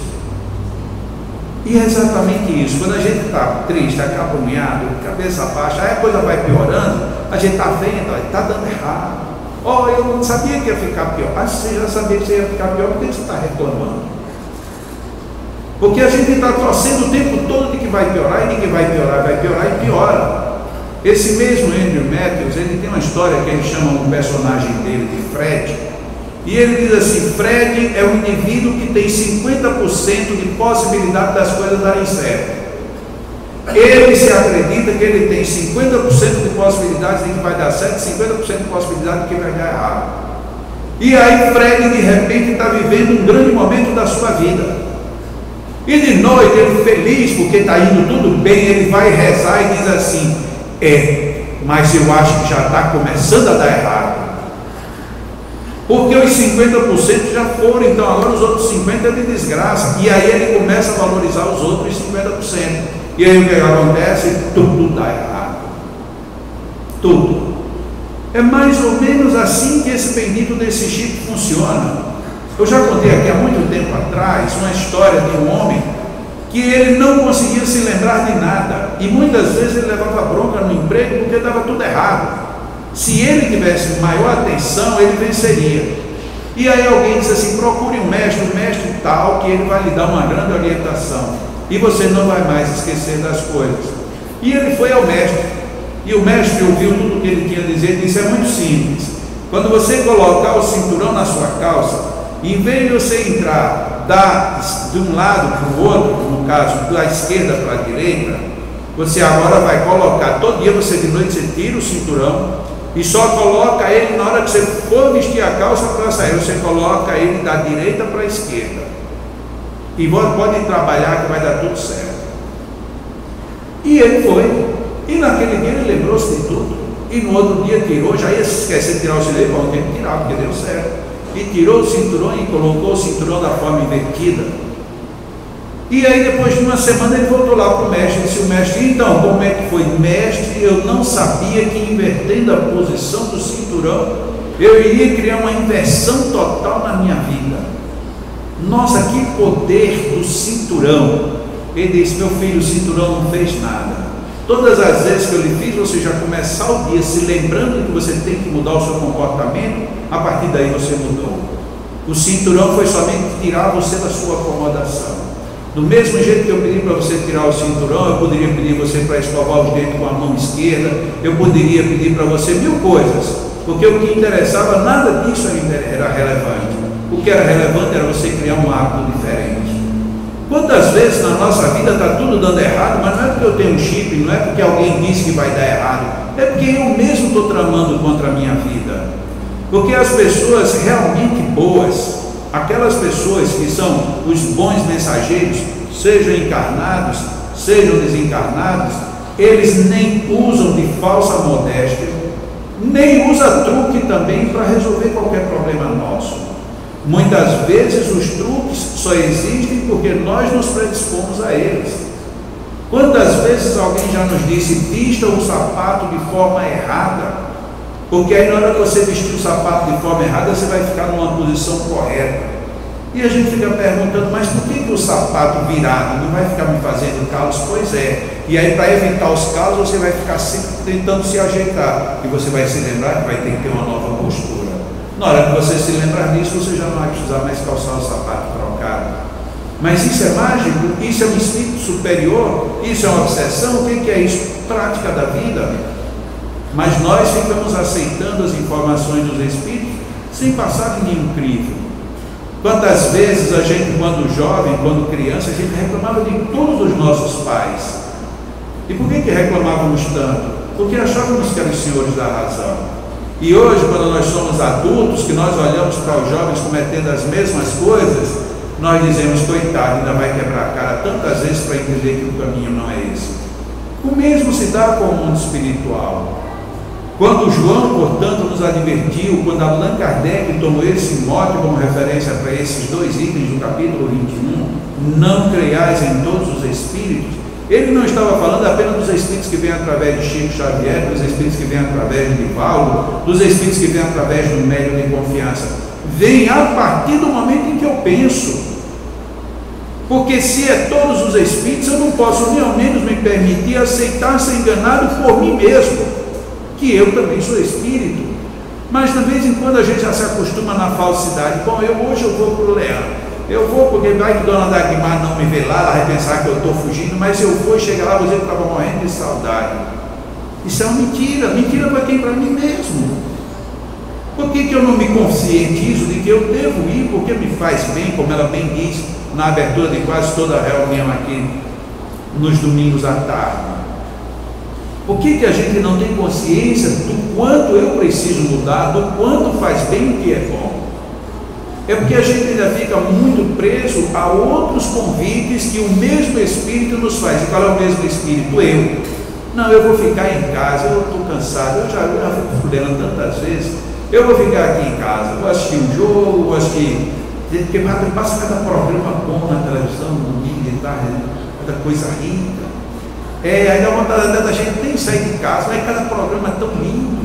E é exatamente isso. Quando a gente está triste, acabrunhado, cabeça baixa, aí a coisa vai piorando, a gente está vendo, está dando errado. Oh, eu não sabia que ia ficar pior. Ah, você já sabia que você ia ficar pior, por que você está reclamando? Porque a gente está torcendo o tempo todo de que vai piorar, e de que vai piorar e piora. Esse mesmo Andrew Matthews, ele tem uma história que ele chama um personagem dele de Fred. E ele diz assim, Fred é um indivíduo que tem 50% de possibilidade das coisas darem certo. Ele se acredita que ele tem 50% de possibilidades de que vai dar certo, 50% de possibilidade de que vai dar errado. E aí Fred de repente está vivendo um grande momento da sua vida. E de noite ele feliz porque está indo tudo bem, ele vai rezar e diz assim, mas eu acho que já está começando a dar errado. Porque os 50% já foram, então agora os outros 50% é de desgraça. E aí ele começa a valorizar os outros 50%. E aí o que acontece? Tudo dá errado. Tudo. É mais ou menos assim que esse bendito desse chip funciona. Eu já contei aqui há muito tempo atrás uma história de um homem que ele não conseguia se lembrar de nada. E muitas vezes ele levava bronca no emprego porque estava tudo errado. Se ele tivesse maior atenção, ele venceria. E aí alguém disse assim, procure um mestre tal, que ele vai lhe dar uma grande orientação. E você não vai mais esquecer das coisas. E ele foi ao mestre. E o mestre ouviu tudo o que ele tinha a dizer e disse: é muito simples. Quando você colocar o cinturão na sua calça, em vez de você entrar de um lado para o outro, no caso da esquerda para a direita, você agora vai colocar, todo dia você de noite você tira o cinturão e só coloca ele na hora que você for vestir a calça para sair, você coloca ele da direita para a esquerda e pode trabalhar que vai dar tudo certo. E ele foi, e naquele dia ele lembrou-se de tudo, e no outro dia tirou, já ia se esquecer de tirar o cinturão, bom, tem que tirar, porque deu certo. E tirou o cinturão e colocou o cinturão da forma invertida. E aí depois de uma semana ele voltou lá para o mestre e disse: o mestre, então, como é que foi? Mestre, eu não sabia que invertendo a posição do cinturão, eu iria criar uma inversão total na minha vida. Nossa, que poder do cinturão. Ele disse: meu filho, o cinturão não fez nada. Todas as vezes que eu lhe fiz você já começar o dia se lembrando que você tem que mudar o seu comportamento, a partir daí você mudou. O cinturão foi somente tirar você da sua acomodação. Do mesmo jeito que eu pedi para você tirar o cinturão, eu poderia pedir você para escovar os dentes com a mão esquerda, eu poderia pedir para você 1000 coisas, porque o que interessava, nada disso era relevante. O que era relevante era você criar um hábito diferente. Quantas vezes na nossa vida está tudo dando errado, mas não é porque eu tenho um chip, não é porque alguém disse que vai dar errado, é porque eu mesmo estou tramando contra a minha vida. Porque as pessoas realmente boas, aquelas pessoas que são os bons mensageiros, sejam encarnados, sejam desencarnados, eles nem usam de falsa modéstia, nem usam truque também para resolver qualquer problema nosso. Muitas vezes os truques só existem porque nós nos predispomos a eles. Quantas vezes alguém já nos disse: vista o sapato de forma errada, porque aí na hora que você vestir o sapato de forma errada, você vai ficar numa posição correta. E a gente fica perguntando: mas por que o sapato virado não vai ficar me fazendo calos? Pois é. E aí, para evitar os calos, você vai ficar sempre tentando se ajeitar, e você vai se lembrar que vai ter que ter uma nova postura. Na hora que você se lembrar disso, você já não vai precisar mais calçar o sapato trocado. Mas isso é mágico? Isso é um espírito superior? Isso é uma obsessão? O que é isso? Prática da vida. Mas nós ficamos aceitando as informações dos espíritos sem passar de nenhum crivo. Quantas vezes a gente, quando jovem, quando criança, a gente reclamava de todos os nossos pais. E por que reclamávamos tanto? Porque achávamos que eram os senhores da razão. E hoje, quando nós somos adultos, que nós olhamos para os jovens cometendo as mesmas coisas, nós dizemos: coitado, ainda vai quebrar a cara tantas vezes para entender que o caminho não é esse. O mesmo se dá com o mundo espiritual. Quando João, portanto, nos advertiu, quando Allan Kardec tomou esse mote como referência para esses 2 itens do capítulo 21, não creiais em todos os espíritos, ele não estava falando apenas dos espíritos que vêm através de Chico Xavier, dos espíritos que vêm através de Paulo, dos espíritos que vêm através do médium de confiança. Vem a partir do momento em que eu penso. Porque se é todos os espíritos, eu não posso nem ao menos me permitir aceitar ser enganado por mim mesmo, que eu também sou espírito. Mas de vez em quando a gente já se acostuma na falsidade. Bom, hoje eu vou para o Leão. Eu vou porque vai que Dona Dagmar não me vê lá, ela vai pensar que eu estou fugindo, mas eu vou chegar lá, vou dizer que estava morrendo de saudade. Isso é uma mentira. Mentira para quem? Para mim mesmo. Por que eu não me conscientizo de que eu devo ir porque me faz bem, como ela bem diz na abertura de quase toda a reunião aqui nos domingos à tarde? Por que a gente não tem consciência do quanto eu preciso mudar, do quanto faz bem o que é bom? É porque a gente ainda fica muito preso a outros convites que o mesmo Espírito nos faz. E qual é o mesmo Espírito? Eu. Não, eu vou ficar em casa, eu estou cansado, eu já fico fudendo tantas vezes. Eu vou ficar aqui em casa, vou assistir um jogo, vou assistir. Porque passa cada programa bom na televisão, no domingo de tarde, cada coisa rica. Aí dá vontade até da gente nem sair de casa, mas cada programa é tão lindo.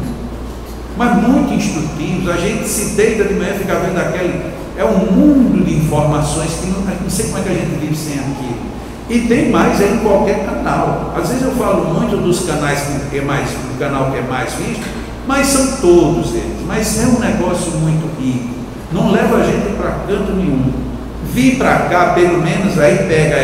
Mas muito instrutivos, a gente se deita de manhã e fica vendo aquele, é um mundo de informações que não sei como é que a gente vive sem aquilo. E tem mais aí em qualquer canal. Às vezes eu falo muito dos canais que é mais, do canal que é mais visto, mas são todos eles. Mas é um negócio muito rico, não leva a gente para canto nenhum. Vir para cá, pelo menos aí pega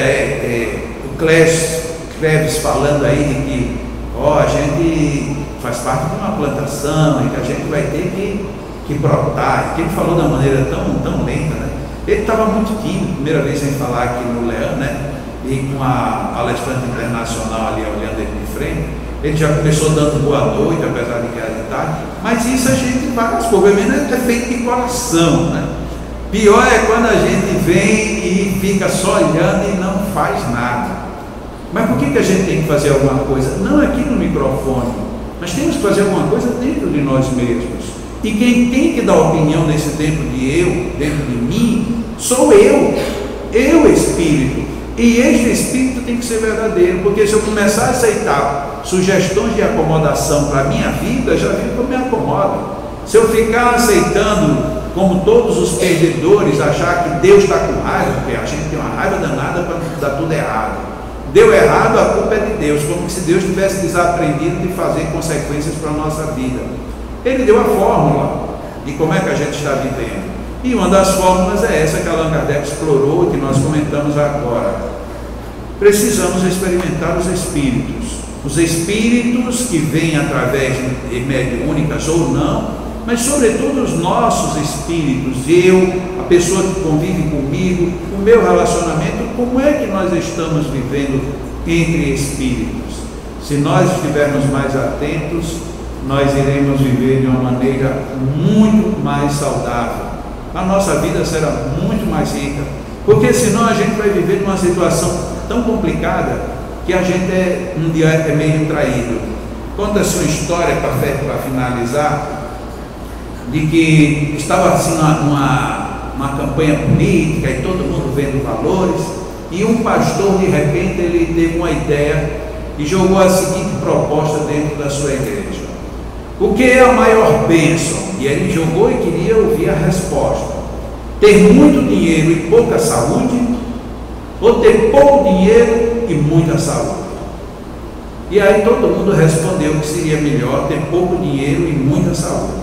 o Clécio Creves falando aí de que a gente faz parte de uma plantação e que a gente vai ter que brotar, que ele falou da maneira tão lenta, né? Ele estava muito tímido, primeira vez sem falar aqui no Leão, né? E com a palestrante internacional ali olhando ele de frente, ele já começou dando boa noite, apesar de que era de tarde, mas isso a gente faz, o problema é feito de coração, né? Pior é quando a gente vem e fica só olhando e não faz nada. Mas por que a gente tem que fazer alguma coisa? Não aqui no microfone, mas temos que fazer alguma coisa dentro de nós mesmos. E quem tem que dar opinião nesse dentro de mim, sou eu Espírito. E este Espírito tem que ser verdadeiro, porque se eu começar a aceitar sugestões de acomodação para a minha vida, já vi que eu me acomodo. Se eu ficar aceitando, como todos os perdedores, achar que Deus está com raiva, porque a gente tem uma raiva danada para dar tudo errado. Deu errado, a culpa é de Deus, como se Deus tivesse desaprendido de fazer consequências para a nossa vida. Ele deu a fórmula de como é que a gente está vivendo. E uma das fórmulas é essa que Allan Kardec explorou e que nós comentamos agora. Precisamos experimentar os espíritos que vêm através de mediúnicas ou não, mas sobretudo os nossos espíritos, a pessoa que convive comigo, o meu relacionamento, como é que nós estamos vivendo entre espíritos? Se nós estivermos mais atentos, nós iremos viver de uma maneira muito mais saudável. A nossa vida será muito mais rica, porque senão a gente vai viver numa situação tão complicada que a gente um dia é meio traído. Conta-se uma história para finalizar, de que estava assim uma campanha política e todo mundo vendo valores, e um pastor de repente ele teve uma ideia e jogou a seguinte proposta dentro da sua igreja: o que é a maior bênção? E ele jogou e queria ouvir a resposta: ter muito dinheiro e pouca saúde, ou ter pouco dinheiro e muita saúde? E aí todo mundo respondeu que seria melhor ter pouco dinheiro e muita saúde.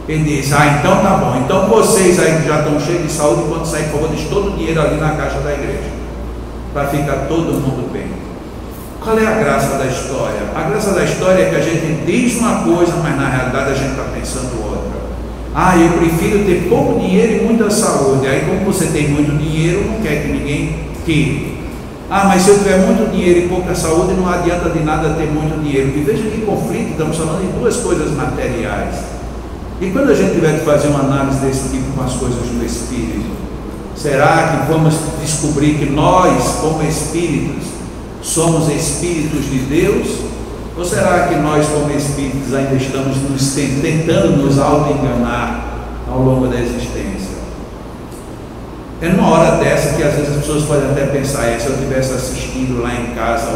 Ele disse: então tá bom, então vocês aí que já estão cheios de saúde, quando sair, por favor, deixe todo o dinheiro ali na caixa da igreja, para ficar todo mundo bem. Qual é a graça da história? A graça da história é que a gente diz uma coisa, mas na realidade a gente está pensando outra. Eu prefiro ter pouco dinheiro e muita saúde. Aí, como você tem muito dinheiro, não quer que ninguém tire. Mas se eu tiver muito dinheiro e pouca saúde, não adianta de nada ter muito dinheiro. E veja que conflito, estamos falando de duas coisas materiais. E quando a gente tiver que fazer uma análise desse tipo com as coisas do Espírito, será que vamos descobrir que nós, como Espíritos, somos Espíritos de Deus? Ou será que nós, como Espíritos, ainda estamos tentando nos auto-enganar ao longo da existência? É numa hora dessa que às vezes as pessoas podem até pensar: se eu tivesse assistido lá em casa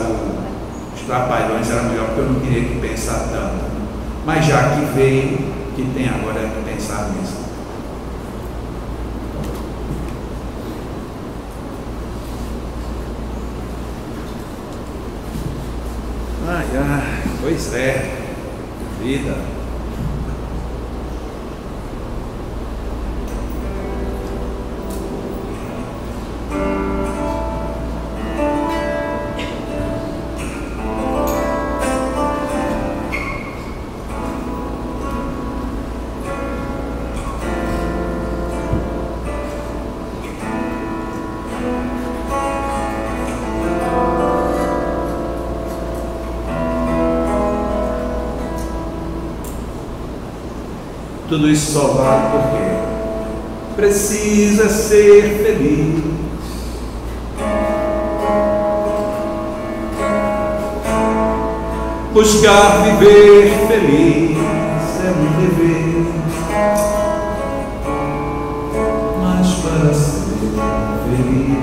os Trapalhões era melhor, porque eu não queria que pensar tanto. Mas já que veio, que tem agora que pensar nisso. Pois é, vida. Tudo isso só vale porque precisa ser feliz. Buscar viver feliz é um dever, mas para ser feliz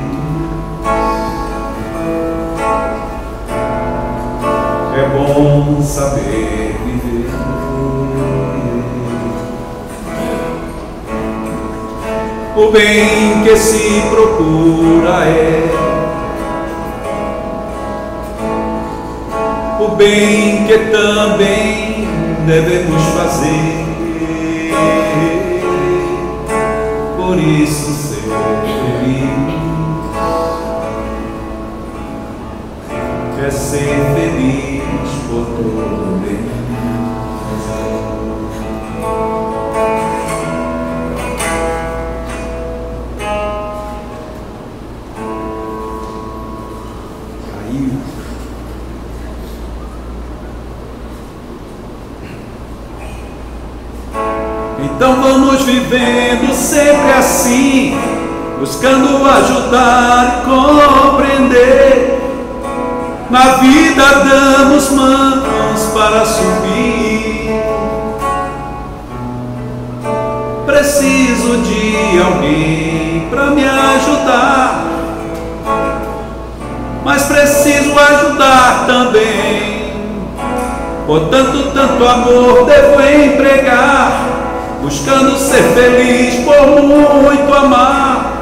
é bom saber viver. O bem que se procura é o bem que também devemos fazer. Por isso ser feliz é ser feliz por Deus. Então vamos vivendo sempre assim, buscando ajudar e compreender. Na vida damos mãos para subir. Preciso de alguém para me ajudar, mas preciso ajudar também. Portanto, tanto amor devo empregar, buscando ser feliz por muito amar.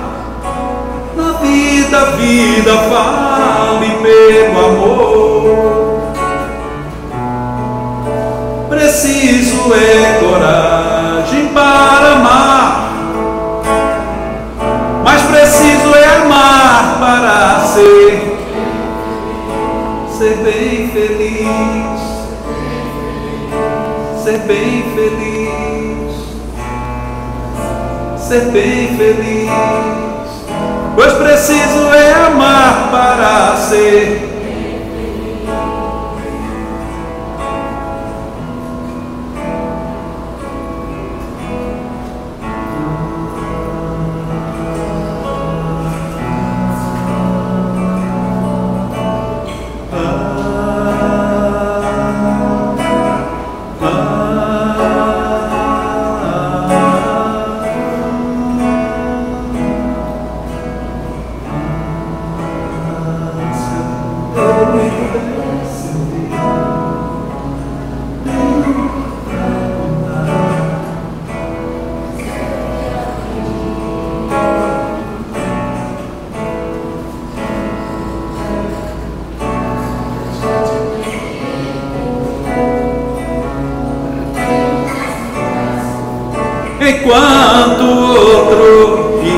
Na vida, a vida vale pelo amor. Preciso é coragem para amar, mas preciso é amar para ser bem feliz, ser bem feliz, ser bem feliz. Pois preciso é amar para ser. Enquanto outro ri,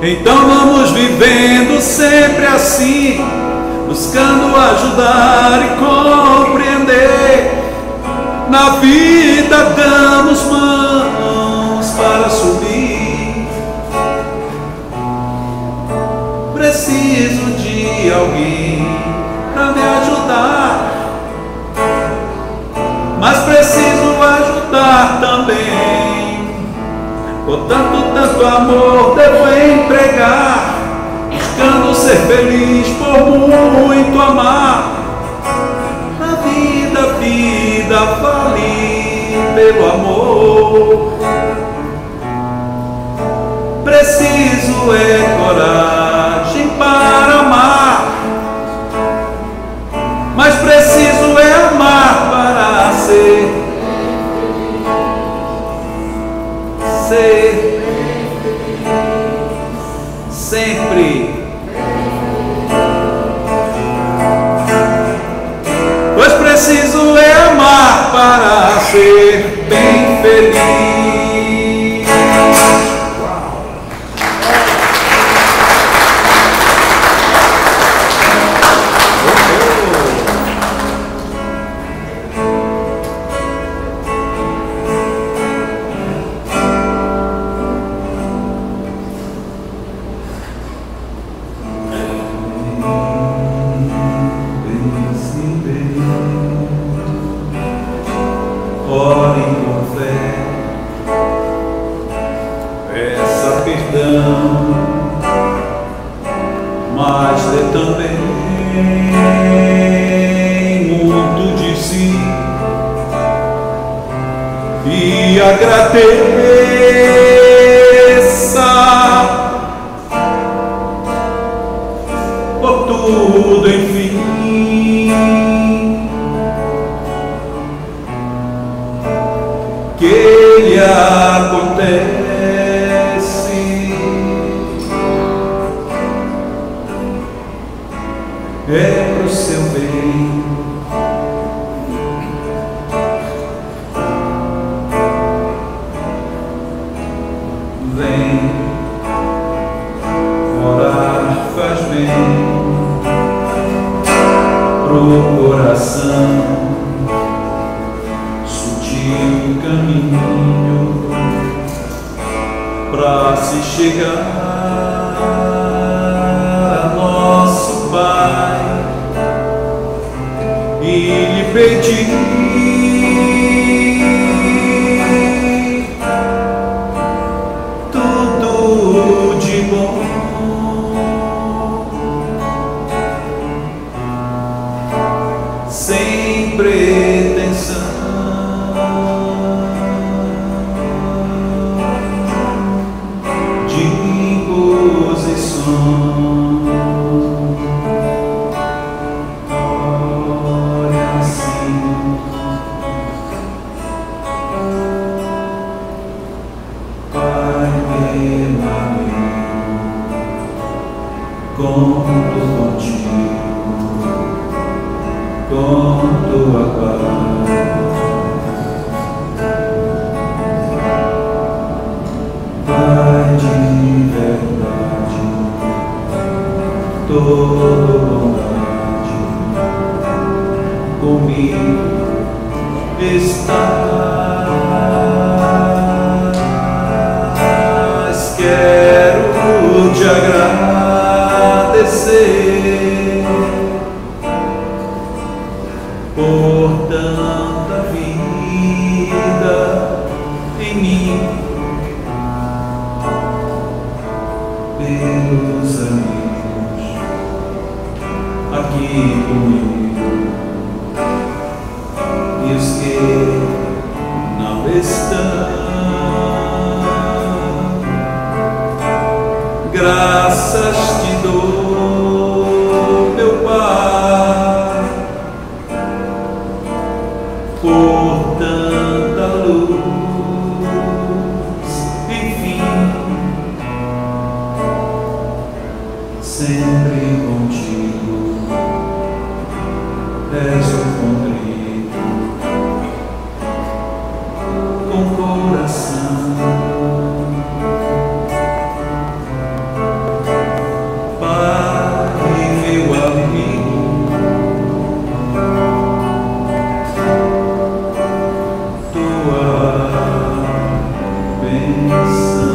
então vamos vivendo sempre assim, buscando ajudar e compreender. Na vida damos mãos para subir. Preciso de alguém para me ajudar, mas preciso ajudar também. Portanto, tanto amor devo empregar, buscando ser feliz por muito amar. Na vida, a vida vale pelo amor. Preciso é coragem para amar, mas preciso é amar para ser sempre. Pois preciso é amar para ser bem feliz. Uau. Orem com fé, peça perdão, mas dê também muito de si e agradeça por tudo, enfim. Que ele acontece, é pro seu bem. Vem orar, faz bem pro coração. chegar a nosso Pai e lhe pedir tudo de bom, sem pretensão de imposição. Ore assim, Pai meu amigo, conto contigo, com tua paz. Pai de verdade, toda bondade comigo estás. Quero te agradecer por tanta vida em mim, pelos amigos aqui comigo e os que não estão. Graças te dou, meu Pai, por tanta luz, enfim, sempre contigo, peço contrito, com coração. Pai, meu amigo, tua bênção.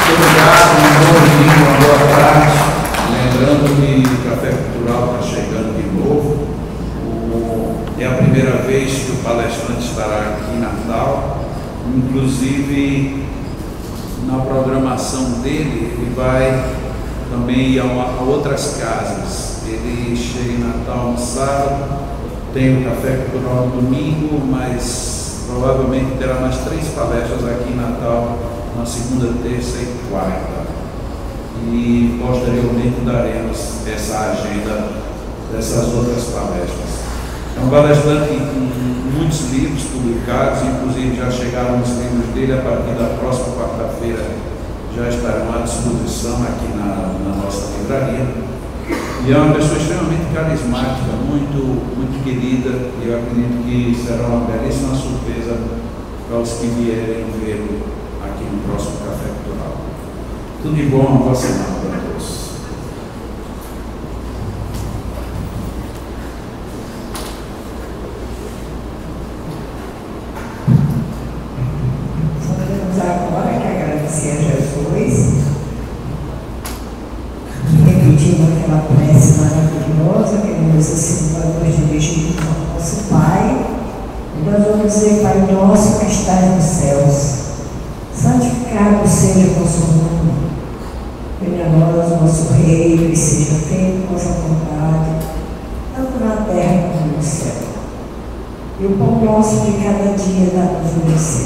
Obrigado, um bom domingo, uma boa tarde. Lembrando que o Café Cultural está chegando de novo. É a primeira vez que o palestrante estará aqui em Natal. Inclusive, na programação dele, ele vai também ir a outras casas. Ele chega em Natal no sábado, tem o Café Cultural no domingo, mas provavelmente terá mais 3 palestras aqui em Natal, na segunda, terça e quarta. E posteriormente daremos essa agenda dessas outras palestras. É um palestrante com muitos livros publicados, inclusive já chegaram os livros dele. A partir da próxima quarta-feira já estarão à disposição aqui na nossa livraria. E é uma pessoa extremamente carismática, muito querida, e eu acredito que será uma belíssima surpresa para os que vierem vê-lo aqui no próximo Café Cultural. Tudo de bom, uma boa semana para todos. Só temos agora que agradecer a Jesus, repetindo aquela prece maravilhosa que nos ensinou a nos dirigir ao nosso Pai. E nós vamos dizer: Pai nosso que estás nos céus, santificado seja o vosso nome. Venha a nós o vosso reino e seja feita a vossa vontade, tanto na terra como no céu. E o pão nosso de cada dia dá-nos hoje.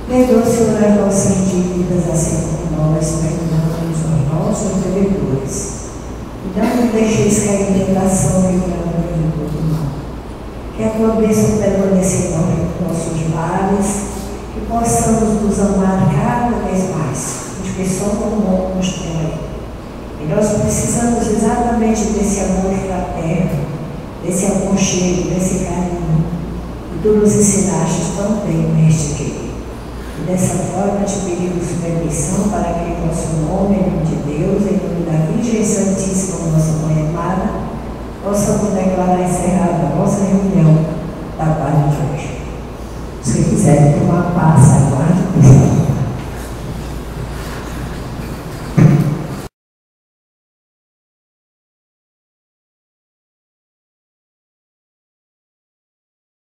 Perdoa, Senhor, as nossas dívidas, assim como nós perdoamos aos nossos devedores. E não nos deixeis cair em tentação e livrai-nos do mal. Que a tua bênção permaneça em nossos lares, que possamos nos amar cada vez mais, porque só o amor nos tem. E nós precisamos exatamente desse amor fraterno, desse aconchego, desse carinho, que tu nos ensinaste tão bem neste dia. E Dessa forma, te pedimos permissão para que em nosso nome, em nome de Deus, em nome da Virgem Santíssima, nossa Mãe amada, possamos declarar encerrada a nossa reunião da tarde de hoje.